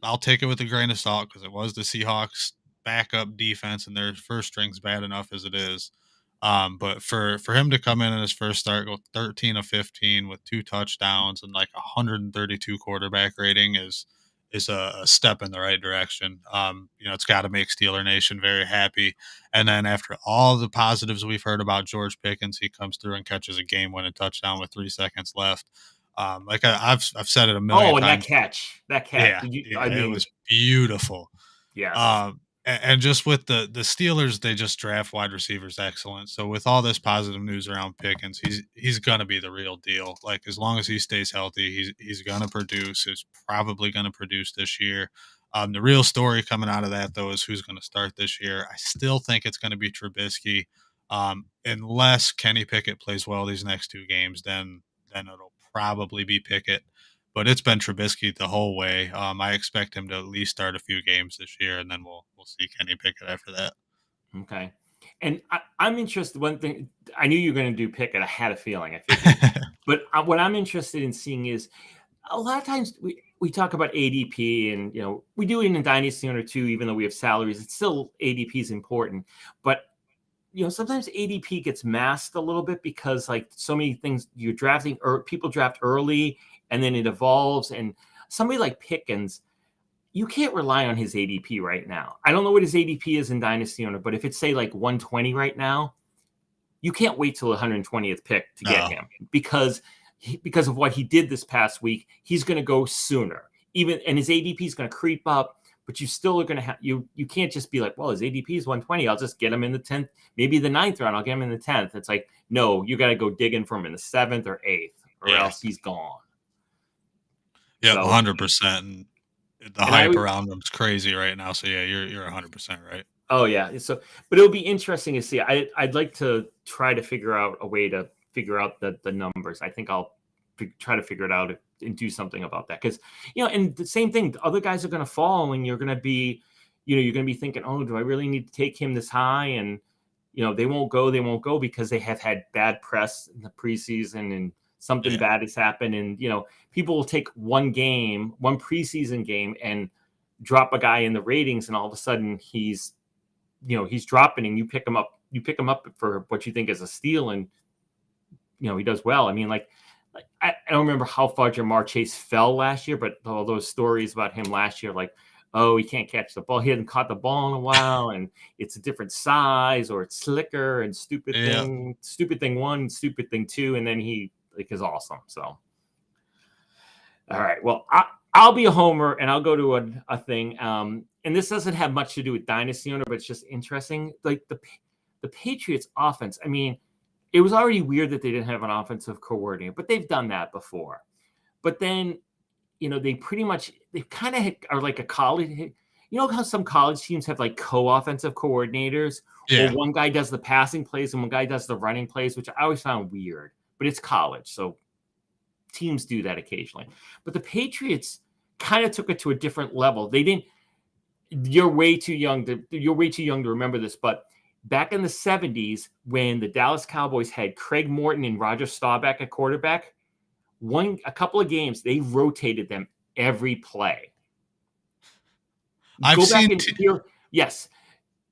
I'll take it with a grain of salt because it was the Seahawks' backup defense, and their first string's bad enough as it is. But for him to come in his first start, go 13 of 15 with 2 touchdowns and like 132 quarterback rating is a step in the right direction. It's got to make Steeler Nation very happy. And then after all the positives we've heard about George Pickens, he comes through and catches a game-winning touchdown with 3 seconds left. Like I've said it a million Oh, and that times. catch. Yeah, Did you? I yeah, it mean, was beautiful. yes. And just with the Steelers, they just draft wide receivers excellent. So with all this positive news around Pickens, he's gonna be the real deal. Like as long as he stays healthy, he's gonna produce. He's probably gonna produce this year. The real story coming out of that though is who's gonna start this year. I still think it's gonna be Trubisky, unless Kenny Pickett plays well these next 2 games. Then it'll probably be Pickett, but it's been Trubisky the whole way. I expect him to at least start a few games this year, and then we'll see Kenny Pickett after that. Okay. And I'm interested. One thing I knew you were going to do Pickett. I had a feeling. I figured. But what I'm interested in seeing is a lot of times we talk about ADP, and we do it in Dynasty Owner too. Even though we have salaries, it's still ADP is important. But sometimes ADP gets masked a little bit because like so many things you're drafting or people draft early and then it evolves. And somebody like Pickens, you can't rely on his ADP right now. I don't know what his ADP is in Dynasty Owner, but if it's say like 120 right now, you can't wait till the 120th pick to get No, him because of what he did this past week. He's going to go sooner, and his ADP is going to creep up. But you still are going to have you can't just be like, well, his ADP is 120. I'll just get him in the 10th, maybe the 9th round. I'll get him in the 10th. It's like, no, you got to go digging for him in the 7th or 8th, or yeah, else he's gone. yep, So, 100%. And the and I hype would, around him is crazy right now. So yeah, you're 100% right. oh yeah. So, but it'll be interesting to see. I'd like to try to figure out a way to figure out the numbers. I think I'll try to figure it out and do something about that because and the same thing. Other guys are going to fall, and you're going to be, you're going to be thinking, oh, do I really need to take him this high? And they won't go because they have had bad press in the preseason and something Yeah, bad has happened. And people will take one preseason game, and drop a guy in the ratings, and all of a sudden he's dropping, and you pick him up for what you think is a steal, and he does well. I mean, like I don't remember how far Jamar Chase fell last year, but all those stories about him last year, like, oh, he can't catch the ball. He hadn't caught the ball in a while, and it's a different size, or it's slicker, and stupid yeah. thing one, stupid thing two, and then he is awesome. So, all right, well, I'll be a homer, and I'll go to a thing. And this doesn't have much to do with Dynasty Owner, but it's just interesting. Like the Patriots offense. I mean, it was already weird that they didn't have an offensive coordinator, but they've done that before. But then, they kind of are like a college. You know how some college teams have like co-offensive coordinators, or Yeah. one guy does the passing plays and one guy does the running plays, which I always found weird, but it's college, so teams do that occasionally. But the Patriots kind of took it to a different level. They didn't. You're way too young to remember this, but back in the 70s, when the Dallas Cowboys had Craig Morton and Roger Staubach at quarterback, a couple of games they rotated them every play. I've Go back seen and hear. Yes,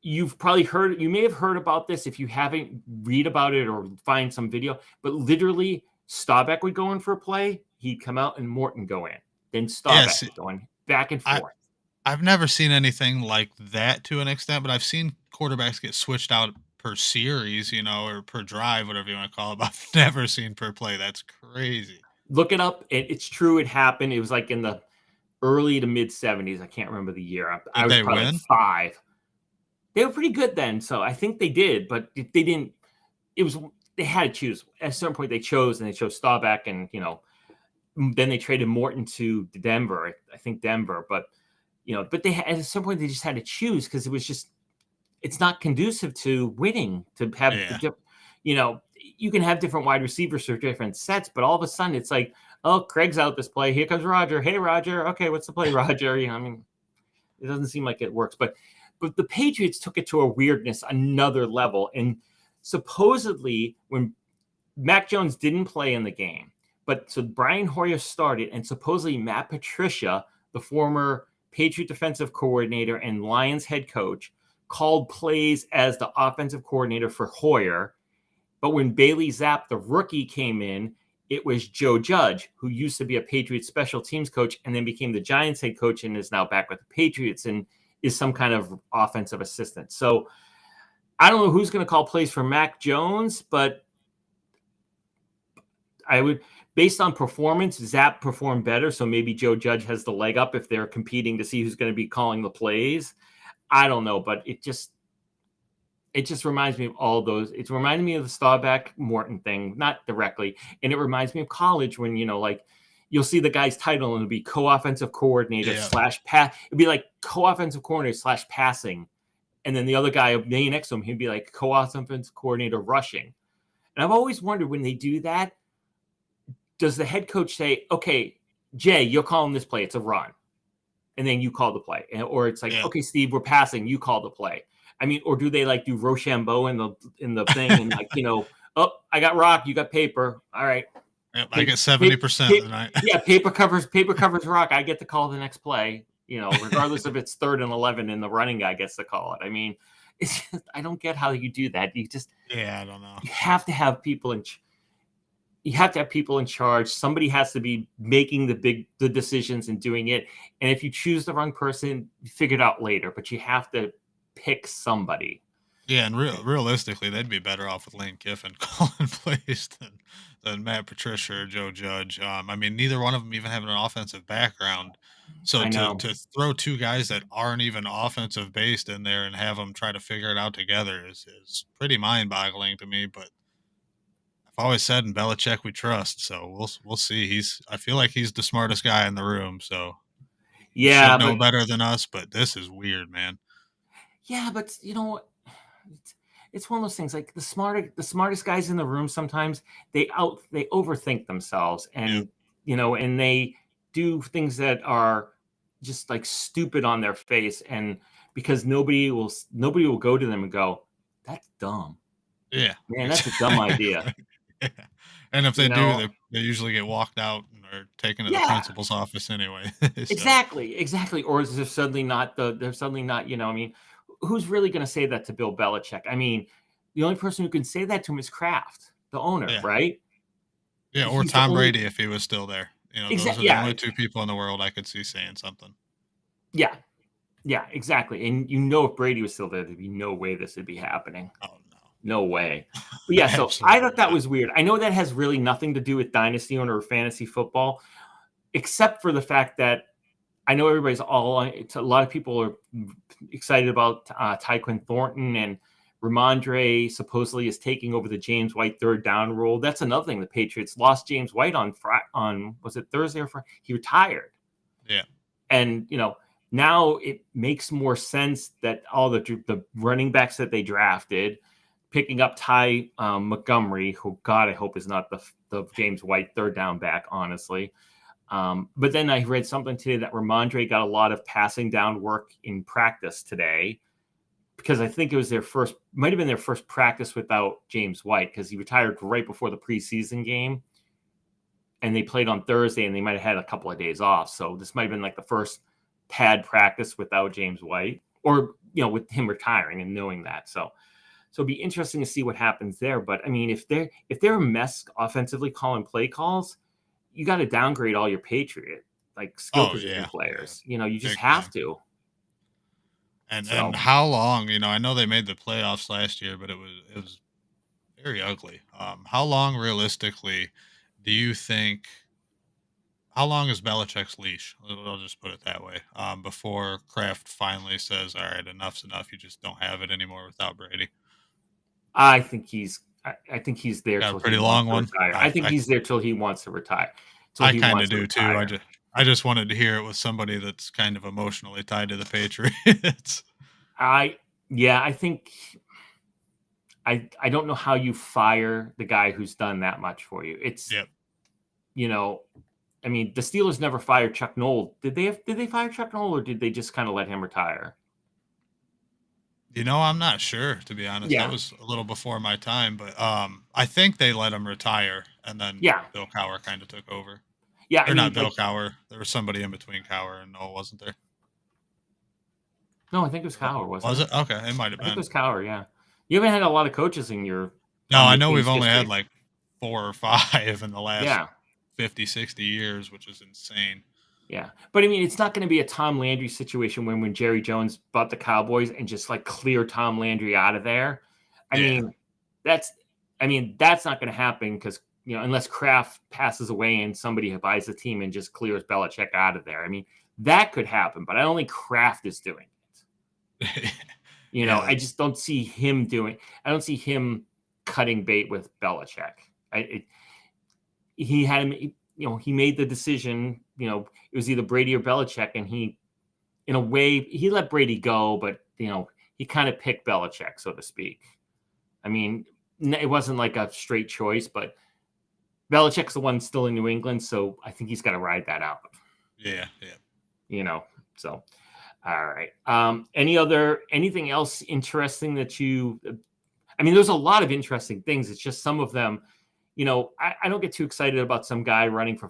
you've probably heard. You may have heard about this. If you haven't, read about it or find some video. But literally, Staubach would go in for a play. He'd come out and Morton go in. Then Staubach yes, would go in, back and I forth. I've never seen anything like that to an extent, but I've seen quarterbacks get switched out per series, or per drive, whatever you want to call it. But I've never seen per play. That's crazy. Look it up. It's true. It happened. It was like in the early to mid 70s. I can't remember the year. I Did was they probably like win? 5. They were pretty good then, so I think they did. But if they didn't, it was they had to choose. At a certain point, they chose Staubach, and then they traded Morton to Denver. I think Denver, but but at some point they just had to choose because it's not conducive to winning to have Yeah. you can have different wide receivers for different sets, but all of a sudden it's like, oh, Craig's out this play. Here comes Roger. Hey, Roger. Okay, what's the play, Roger? I mean, it doesn't seem like it works, but the Patriots took it to a weirdness, another level, and supposedly when Mac Jones didn't play in the game, but so Brian Hoyer started, and supposedly Matt Patricia, the former Patriot defensive coordinator and Lions head coach, called plays as the offensive coordinator for Hoyer. But when Bailey Zapp, the rookie, came in, it was Joe Judge, who used to be a Patriots special teams coach and then became the Giants head coach and is now back with the Patriots and is some kind of offensive assistant. So I don't know who's going to call plays for Mac Jones, but I would, based on performance, Zapp performed better. So maybe Joe Judge has the leg up if they're competing to see who's going to be calling the plays. I don't know, but it just reminds me of all those. It's reminding me of the Staubach Morton thing, not directly. And it reminds me of college when, like you'll see the guy's title and it'll be co-offensive coordinator / pass. It'd be like co-offensive coordinator / passing. And then the other guy next to him, he'd be like co-offensive coordinator rushing. And I've always wondered when they do that, does the head coach say, okay, Jay, you're calling this play. It's a run. And then you call the play. Or it's like, okay, Steve, we're passing. You call the play. I mean, or do they like do Rochambeau in the thing and like, oh, I got rock, you got paper. All right. Yep, I get 70% tonight. Yeah, paper covers rock. I get to call the next play, regardless if it's 3rd and 11 and the running guy gets to call it. I mean, I don't get how you do that. I don't know. You have to have people in charge. Somebody has to be making the decisions and doing it. And if you choose the wrong person, you figure it out later, but you have to pick somebody. Yeah, and realistically, they'd be better off with Lane Kiffin calling plays than Matt Patricia or Joe Judge. I mean, neither one of them even have an offensive background. So to throw two guys that aren't even offensive based in there and have them try to figure it out together is pretty mind boggling to me. But I've always said in Belichick we trust, so we'll see. I feel like he's the smartest guy in the room, so he should know better than us. But this is weird, man. Yeah, but it's one of those things. Like the smartest guys in the room, sometimes they overthink themselves, and and they do things that are just like stupid on their face, and because nobody will go to them and go, that's dumb. Yeah, man, that's a dumb idea. Yeah. And if they do, they usually get walked out or taken to the principal's office anyway. So. Exactly. Or is there suddenly not I mean, who's really going to say that to Bill Belichick? I mean, the only person who can say that to him is Kraft, the owner, right? Yeah, or Tom Brady if he was still there. Those are the only two people in the world I could see saying something. Yeah. Yeah, exactly. And if Brady was still there, there'd be no way this would be happening. Oh, no. No way. But yeah, so I thought that was weird. I know that has really nothing to do with Dynasty or fantasy football, except for the fact that I know everybody's a lot of people are excited about Tyquan Thornton, and Ramondre supposedly is taking over the James White 3rd down role. That's another thing. The Patriots lost James White on was it Thursday or Friday? He retired. Yeah. And, now it makes more sense that all the running backs that they drafted, picking up Ty Montgomery, who God I hope is not the James White third down back, honestly. But then I read something today that Ramondre got a lot of passing down work in practice today, because I think it was might have been their first practice without James White, because he retired right before the preseason game. And they played on Thursday, and they might have had a couple of days off. So this might have been like the first pad practice without James White, or, with him retiring and knowing that. So it'd be interesting to see what happens there. But I mean, if they're a mess offensively calling play calls, you got to downgrade all your Patriot skill position players. Yeah. You just Big have time. to. And how long? I know they made the playoffs last year, but it was very ugly. How long realistically do you think? How long is Belichick's leash? I'll just put it that way. Before Kraft finally says, "All right, enough's enough. You just don't have it anymore without Brady." I think he's there Got a till he pretty wants long to one. retire. I think he's there till he wants to retire. Till I he kind wants of to do too. retire. I just wanted to hear it with somebody that's kind of emotionally tied to the Patriots. I think I don't know how you fire the guy who's done that much for you. It's Yep. I mean, the Steelers never fired Chuck Noll. Did they fire Chuck Noll, or did they just kind of let him retire? I'm not sure, to be honest. That Yeah. was a little before my time, but I think they let him retire, and then Yeah. Bill Cowher kind of took over. Yeah. I Or mean, not Bill Cowher. There was somebody in between Cowher and Noel, wasn't there? no, I think it was Cowher, wasn't Was it? it? Okay, it might have I think it been. was Cowher, yeah. You haven't had a lot of coaches No, on I the know we've team's only had history. like 4 or 5 in the last Yeah. 50, 60 years, which is insane. Yeah. But I mean, it's not going to be a Tom Landry situation when Jerry Jones bought the Cowboys and just clear Tom Landry out of there. I Yeah. mean, that's not going to happen, because, unless Kraft passes away and somebody buys the team and just clears Belichick out of there. I mean, that could happen, but I don't think Kraft is doing it. Yeah, I just don't see him I don't see him cutting bait with Belichick. He had him, he made the decision, it was either Brady or Belichick, and he, in a way, he let Brady go, but, he kind of picked Belichick, so to speak. I mean, it wasn't like a straight choice, but Belichick's the one still in New England, so I think he's got to ride that out. yeah. So, all right. Anything else interesting that I mean, there's a lot of interesting things. It's just some of them, I don't get too excited about some guy running for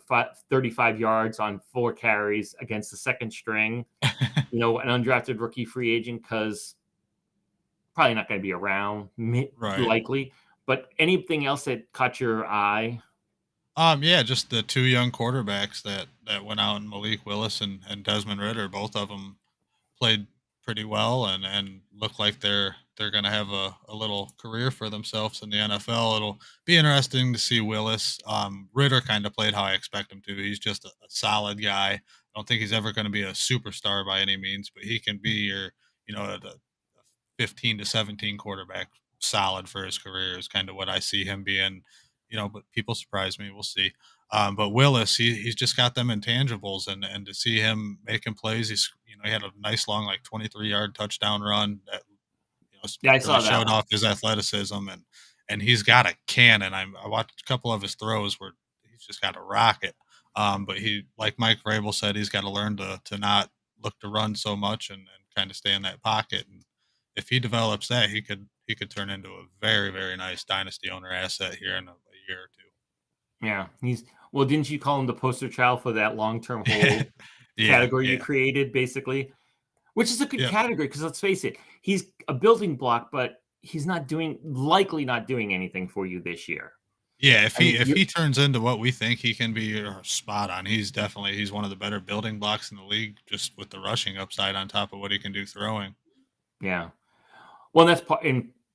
35 yards on 4 carries against the second string, an undrafted rookie free agent, because probably not going to be around, Right. likely. But anything else that caught your eye? Yeah, just the 2 young quarterbacks that went out, and Malik Willis and Desmond Ritter, both of them played pretty well and look like they're going to have a little career for themselves in the NFL. It'll be interesting to see Willis. Ritter kind of played how I expect him to. He's just a solid guy. I don't think he's ever going to be a superstar by any means, but he can be your, the 15 to 17 quarterback solid for his career is kind of what I see him being. But people surprise me. We'll see. But Willis, he's just got them intangibles, and to see him making plays, he had a nice long 23-yard touchdown run that Yeah, I really saw that showed one. off his athleticism, and he's got a cannon. I watched a couple of his throws where he's just got a rocket. But he, like Mike Vrabel said, he's got to learn to not look to run so much and kind of stay in that pocket. And if he develops that, he could turn into a very, very nice dynasty owner asset here in a year or two. Yeah, didn't you call him the poster child for that long-term hold Yeah, category you yeah, created, basically? Which is a good yep, category, because let's face it, he's a building block, but he's likely not doing anything for you this year. yeah. I mean, If he turns into what we think he can be, you're spot on. He's one of the better building blocks in the league, just with the rushing upside on top of what he can do throwing. yeah. Well, that's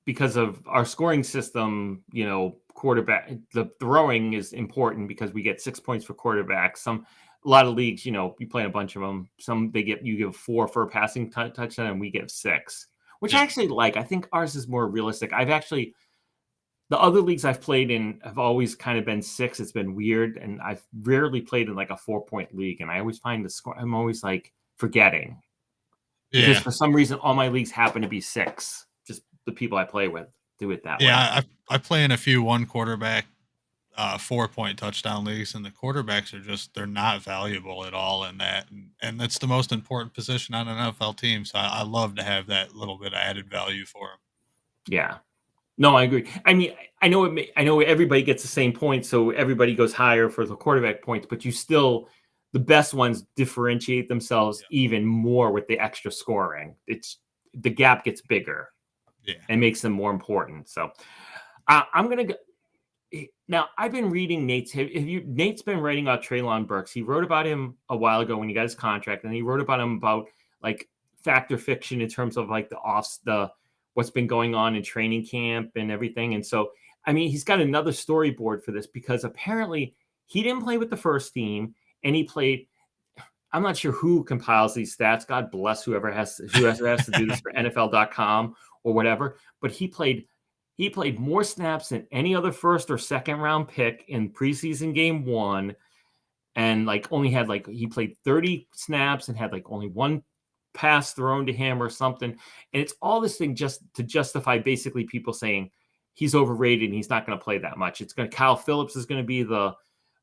because of our scoring system, quarterback, the throwing is important, because we get 6 points for quarterbacks. A lot of leagues, you play a bunch of them. Some you give 4 for a passing touchdown, and we give 6, which I Yep. actually like. I think ours is more realistic. The other leagues I've played in have always kind of been 6. It's been weird, and I've rarely played in a 4-point league, and I always find the score. I'm always forgetting. because Yeah. for some reason all my leagues happen to be 6. Just the people I play with do it that way. Yeah, I play in a few one quarterback 4-point touchdown leagues, and the quarterbacks are just they're not valuable at all in that, and that's the most important position on an NFL team. So I love to have that little bit of added value for them. Yeah. No, I agree. I mean, I know I know everybody gets the same points, so everybody goes higher for the quarterback points, but you still the best ones differentiate themselves Yeah, even more with the extra scoring. It's the gap gets bigger yeah, and makes them more important. So I'm gonna go. Now I've been reading Nate's. Have you? Nate's been writing about Treylon Burks. He wrote about him a while ago when he got his contract, and he wrote about him about like fact or fiction in terms of like the what's been going on in training camp and everything. And so, I mean, he's got another storyboard for this because apparently he didn't play with the first team, and he played. I'm not sure who compiles these stats. God bless whoever has to do this for NFL.com or whatever. But he played more snaps than any other first or second round pick in preseason game 1, and like only had like he played 30 snaps and had like only one pass thrown to him or something. And it's all this thing just to justify basically people saying he's overrated and he's not going to play that much. It's going to Kyle Phillips is going to be the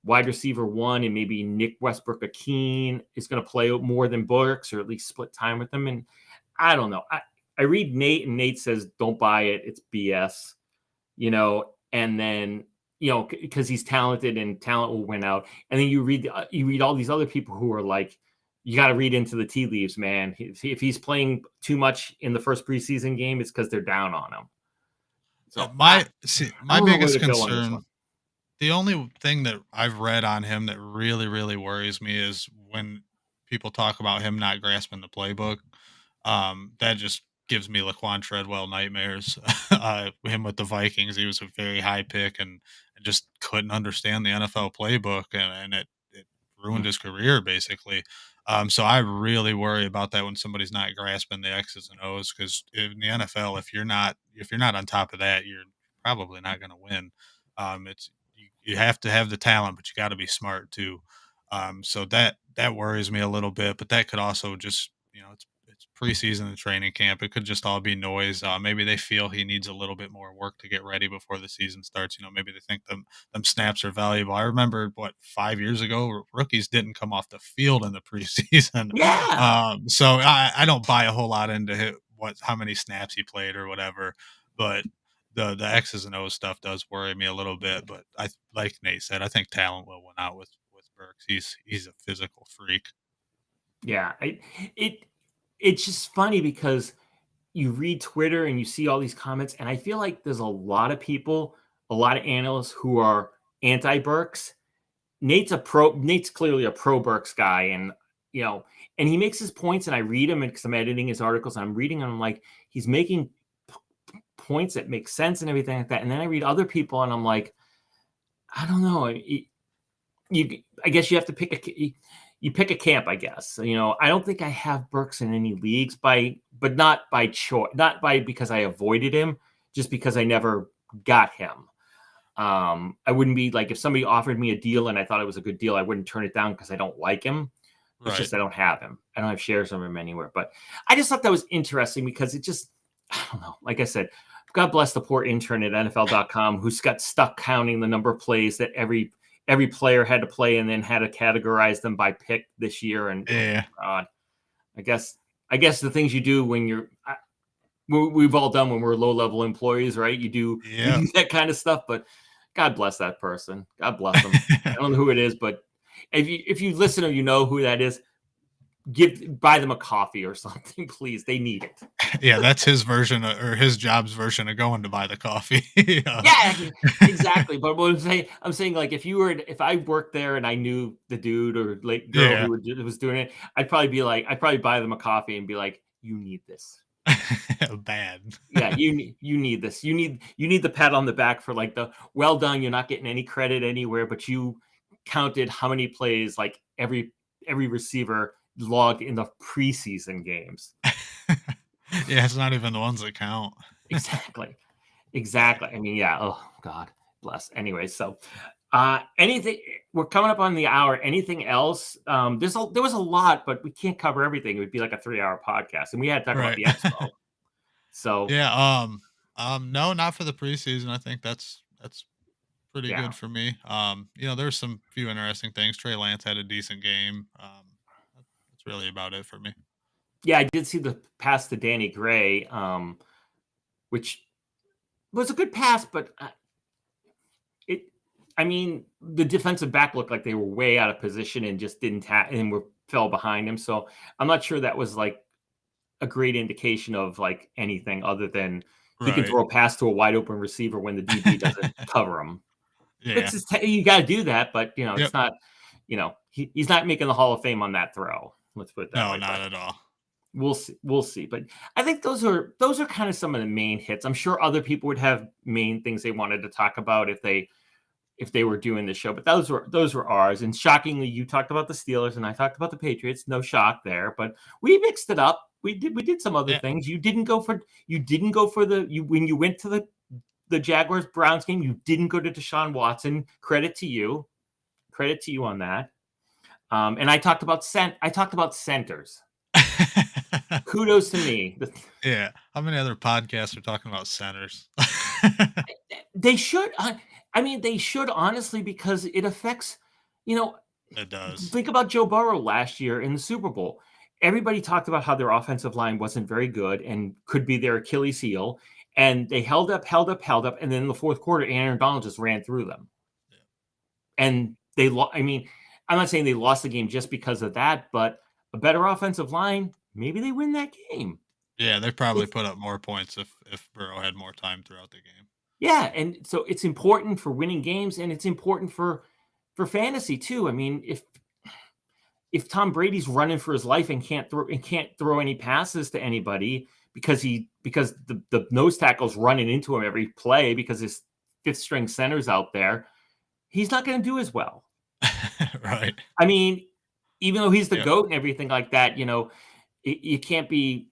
wide receiver 1, and maybe Nick Westbrook-Akeen is going to play more than Burks or at least split time with him. And I don't know. I read Nate, and Nate says don't buy it. It's BS, and then because he's talented and talent will win out. And then you read all these other people who are like, you got to read into the tea leaves, man. If he's playing too much in the first preseason game, it's because they're down on him. So I My don't know where biggest to go on this one. concern. The only thing that I've read on him that really, really worries me is when people talk about him not grasping the playbook. That just gives me Laquan Treadwell nightmares. Him with the Vikings, he was a very high pick and just couldn't understand the NFL playbook, and it ruined Mm. his career basically. So I really worry about that when somebody's not grasping the X's and O's because in the NFL, if you're not on top of that, you're probably not going to win. It's you have to have the talent, but you got to be smart too. So that worries me a little bit, but that could also just it's preseason and training camp. It could just all be noise. Maybe they feel he needs a little bit more work to get ready before the season starts. Maybe they think them snaps are valuable. I remember 5 years ago, rookies didn't come off the field in the preseason. Yeah. So I don't buy a whole lot into how many snaps he played or whatever, but the X's and O's stuff does worry me a little bit, but I like Nate said, I think talent will win out with Burks. He's a physical freak. Yeah. It it's just funny because you read Twitter and you see all these comments, and I feel like there's a lot of people, a lot of analysts who are anti Burks. Nate's clearly a pro Burks guy, and you know, and he makes his points, and I read him because I'm editing his articles, and I'm reading them like he's making points that make sense and everything like that. And then I read other people, and I'm like, I don't know. I guess you have to pick a camp. I guess I don't think I have Burks in any leagues but not by choice, not by because I avoided him, just because I never got him. I wouldn't be like if somebody offered me a deal and I thought it was a good deal, I wouldn't turn it down because I don't like him. It's Right. just I don't have him. I don't have shares of him anywhere. But I just thought that was interesting because I don't know. Like I said, God bless the poor intern at NFL.com who's got stuck counting the number of plays that every player had to play and then had to categorize them by pick this year. And oh Yeah. God, I guess the things you do when we've all done when we're low level employees, right? You Yeah. do that kind of stuff, but God bless that person. God bless them. I don't know who it is, but if you listen or you know who that is, buy them a coffee or something, please. They need it. Yeah, that's his version or his job's version of going to buy the coffee. Yeah. Yeah, exactly. But what I'm saying, like if I worked there and I knew the dude or like girl Yeah. who was doing it, I'd probably buy them a coffee and be like, you need this. Bad. Yeah, you need this. You need the pat on the back for like the well done. You're not getting any credit anywhere, but you counted how many plays like every receiver logged in the preseason games. Yeah, it's not even the ones that count. Exactly. Exactly. I mean, yeah. Oh God bless. Anyway, so Anything? We're coming up on the hour. Anything else? There was a lot, but we can't cover everything. It would be like a 3-hour podcast, and we had to talk about Right. the expo. So Yeah, no, not for the preseason. I think that's pretty yeah, good for me. There's some few interesting things. Trey Lance had a decent game. That's really about it for me. yeah, I did see the pass to Danny Gray, which was a good pass, but it. I mean, the defensive back looked like they were way out of position and just didn't and were fell behind him. So I'm not sure that was like a great indication of like anything other than he can Right. throw a pass to a wide open receiver when the DB doesn't cover him. Yeah. It's just, you got to do that, but it's Yep. not. He's not making the Hall of Fame on that throw. Let's put it that No, way. not But at all. we'll see. We'll see. But I think those are kind of some of the main hits. I'm sure other people would have main things they wanted to talk about if they were doing the show. But those were ours. And shockingly, you talked about the Steelers and I talked about the Patriots. No shock there, but we mixed it up. We did some other Yeah. things. You didn't go for the you when you went to the Jaguars Browns game. You didn't go to Deshaun Watson. Credit to you. Credit to you on that. And I talked about centers. Kudos to me. Yeah. How many other podcasts are talking about centers? They should. I mean, they should honestly because it affects. You know, It does. think about Joe Burrow last year in the Super Bowl. Everybody talked about how their offensive line wasn't very good and could be their Achilles heel. And they held up, and then in the fourth quarter, Aaron Donald just ran through them. Yeah. And I mean, I'm not saying they lost the game just because of that, but a better offensive line, maybe they win that game. Yeah, they probably It's put up more points if Burrow had more time throughout the game. Yeah, and so it's important for winning games, and it's important for fantasy too. I mean, if Tom Brady's running for his life and can't throw any passes to anybody because the nose tackle's running into him every play because his fifth string center's out there, he's not going to do as well. Right. I mean, even though he's the Yep. GOAT and everything like that, it can't be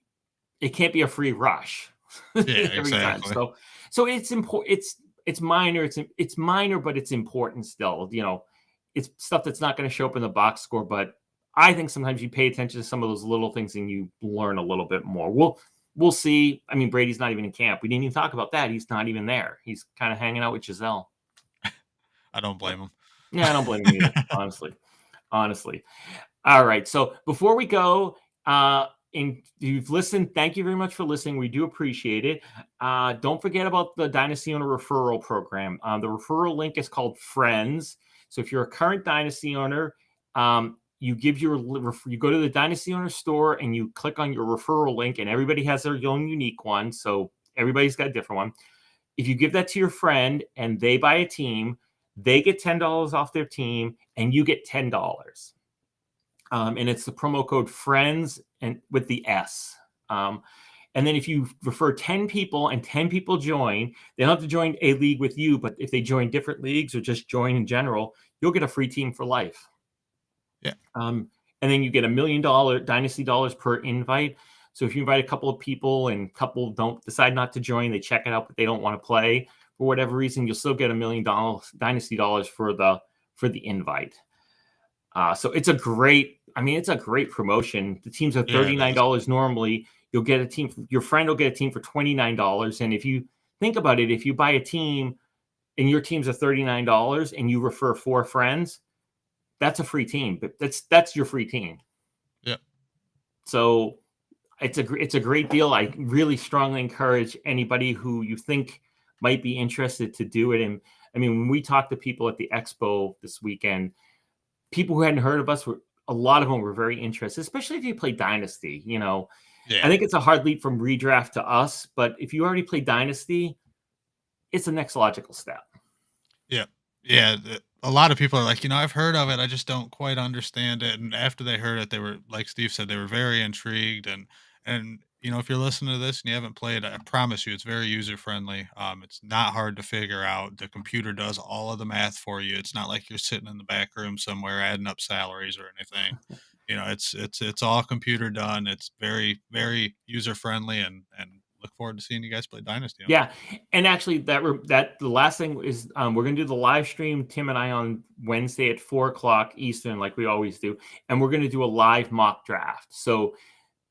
a free rush Yeah, every time. exactly. So it's important. It's minor. It's minor, but it's important still. It's stuff that's not going to show up in the box score, but I think sometimes you pay attention to some of those little things and you learn a little bit more. We'll see. I mean, Brady's not even in camp. We didn't even talk about that. He's not even there. He's kind of hanging out with Giselle. I don't But blame him. yeah, I don't blame him either. Honestly. All right. So before we go, and you've listened, thank you very much for listening. We do appreciate it. Don't forget about the Dynasty Owner referral program. The referral link is called Friends. So if you're a current Dynasty owner, you go to the Dynasty Owner store and you click on your referral link, and everybody has their own unique one. So everybody's got a different one. If you give that to your friend and they buy a team, they get $10 off their team, and you get $10. And it's the promo code FRIENDS and with the S. And then if you refer 10 people and 10 people join, they don't have to join a league with you, but if they join different leagues or just join in general, you'll get a free team for life. Yeah. And then you get $1 million Dynasty dollars per invite. So if you invite a couple of people and a couple don't decide not to join, they check it out, but they don't want to play for whatever reason, you'll still get $1 million Dynasty dollars for the invite. So it's a great promotion. The teams are Yeah, it is. $39 normally. You'll get a team. Your friend will get a team for $29. And if you think about it, if you buy a team and your teams are $39 and you refer 4 friends, that's a free team. But that's your free team. Yep. So it's a great deal. I really strongly encourage anybody who you think might be interested to do it. And I mean, when we talked to people at the expo this weekend, people who hadn't heard of us a lot of them were very interested, especially if you play Dynasty. I Yeah. think it's a hard leap from redraft to us, but if you already play Dynasty, it's the next logical step. Yeah. Yeah. A lot of people are like, I've heard of it. I just don't quite understand it. And after they heard it, they were, like Steve said, they were very intrigued. And, if you're listening to this and you haven't played, I promise you, it's very user friendly. It's not hard to figure out. The computer does all of the math for you. It's not like you're sitting in the back room somewhere adding up salaries or anything. It's all computer done. It's very, very user friendly and look forward to seeing you guys play Dynasty on. Yeah, and actually, that the last thing is we're gonna do the live stream, Tim and I, on Wednesday at 4 o'clock Eastern, like we always do, and we're gonna do a live mock draft. So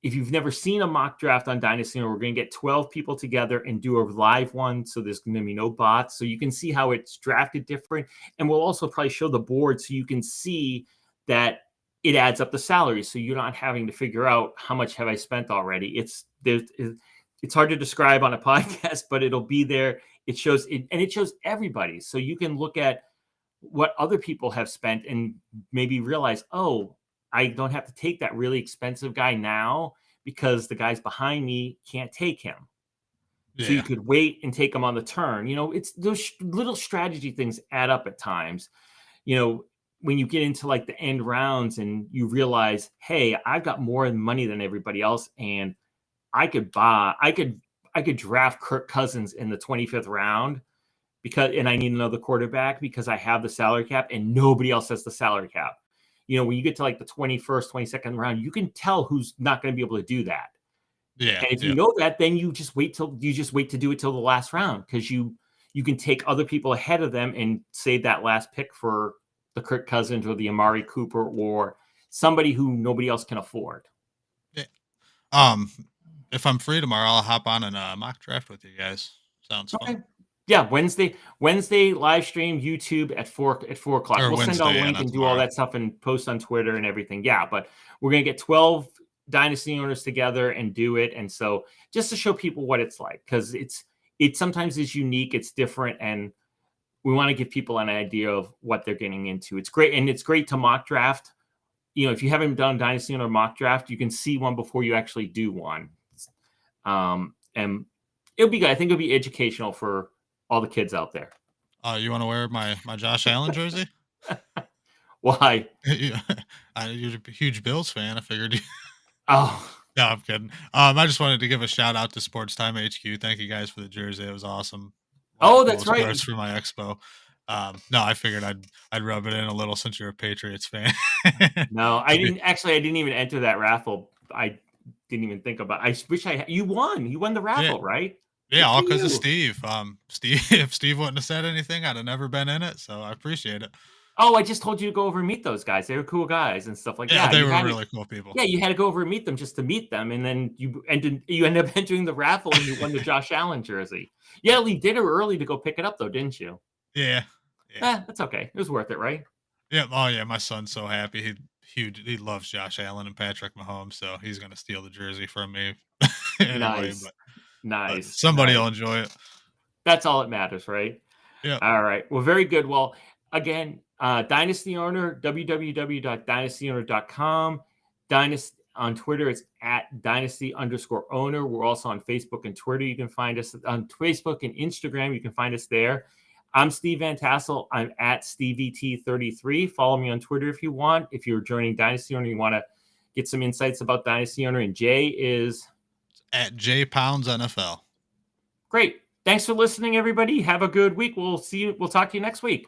if you've never seen a mock draft on Dynasty, we're gonna get 12 people together and do a live one. So there's gonna be no bots, so you can see how it's drafted different, and we'll also probably show the board so you can see that it adds up the salary, so you're not having to figure out how much have I spent already. It's hard to describe on a podcast, but it'll be there. It shows it, and it shows everybody. So you can look at what other people have spent and maybe realize, oh, I don't have to take that really expensive guy now because the guys behind me can't take him. So you Yeah. could wait and take him on the turn. It's those little strategy things add up at times. When you get into like the end rounds and you realize, hey, I've got more money than everybody else, and I could draft Kirk Cousins in the 25th round and I need another quarterback because I have the salary cap and nobody else has the salary cap. When you get to like the 21st, 22nd round, you can tell who's not going to be able to do that. Yeah. And if Yeah. you know that, then you just wait to do it till the last round, because you can take other people ahead of them and save that last pick for the Kirk Cousins or the Amari Cooper or somebody who nobody else can afford. Yeah. If I'm free tomorrow, I'll hop on and mock draft with you guys. Sounds fun. Yeah, Wednesday live stream, YouTube at 4 o'clock. Or We'll send out a Wednesday, yeah, link not and do all tomorrow. that stuff and post on Twitter and everything. Yeah, but we're gonna get 12 Dynasty owners together and do it. And so just to show people what it's like, because it sometimes is unique, it's different, and we want to give people an idea of what they're getting into. It's great, and it's great to mock draft. If you haven't done Dynasty owner mock draft, you can see one before you actually do one. And it'll be good. I think it'll be educational for all the kids out there. You want to wear my Josh Allen jersey? Why? You're a huge Bills fan. I figured you. Oh, No, I'm kidding. I just wanted to give a shout out to Sports Time HQ. Thank you guys for the jersey. It was awesome. That's right. Cards for my expo. No, I figured I'd rub it in a little since you're a Patriots fan. No, I didn't. Actually, I didn't even enter that raffle. I didn't even think about. I wish you won. You won the raffle, right? Yeah, Good all for because of you. Steve. If Steve wouldn't have said anything, I'd have never been in it. So I appreciate it. Oh, I just told you to go over and meet those guys. They were cool guys and stuff like Yeah, that. they were really cool people. Yeah, you had to go over and meet them just to meet them, and then you ended up entering the raffle and you won the Josh Allen jersey. Yeah, you did it early to go pick it up though, didn't you? Yeah. Yeah. That's okay. It was worth it, right? Yeah. Oh yeah, my son's so happy. He loves Josh Allen and Patrick Mahomes, so he's gonna steal the jersey from me anyway. Nice. But somebody Nice. will enjoy it. That's all that matters, right? Yeah. All right. Well, very good. Well, again, Dynasty Owner, www.dynastyowner.com. Dynasty on Twitter, it's at Dynasty_owner. We're also on Facebook and Twitter. You can find us on Facebook and Instagram. You can find us there. I'm Steve Van Tassel. I'm at StevieT33. Follow me on Twitter if you want. If you're joining Dynasty Owner, you want to get some insights about Dynasty Owner. And Jay is At J Pounds NFL. great. Thanks for listening, everybody. Have a good week. We'll talk to you next week.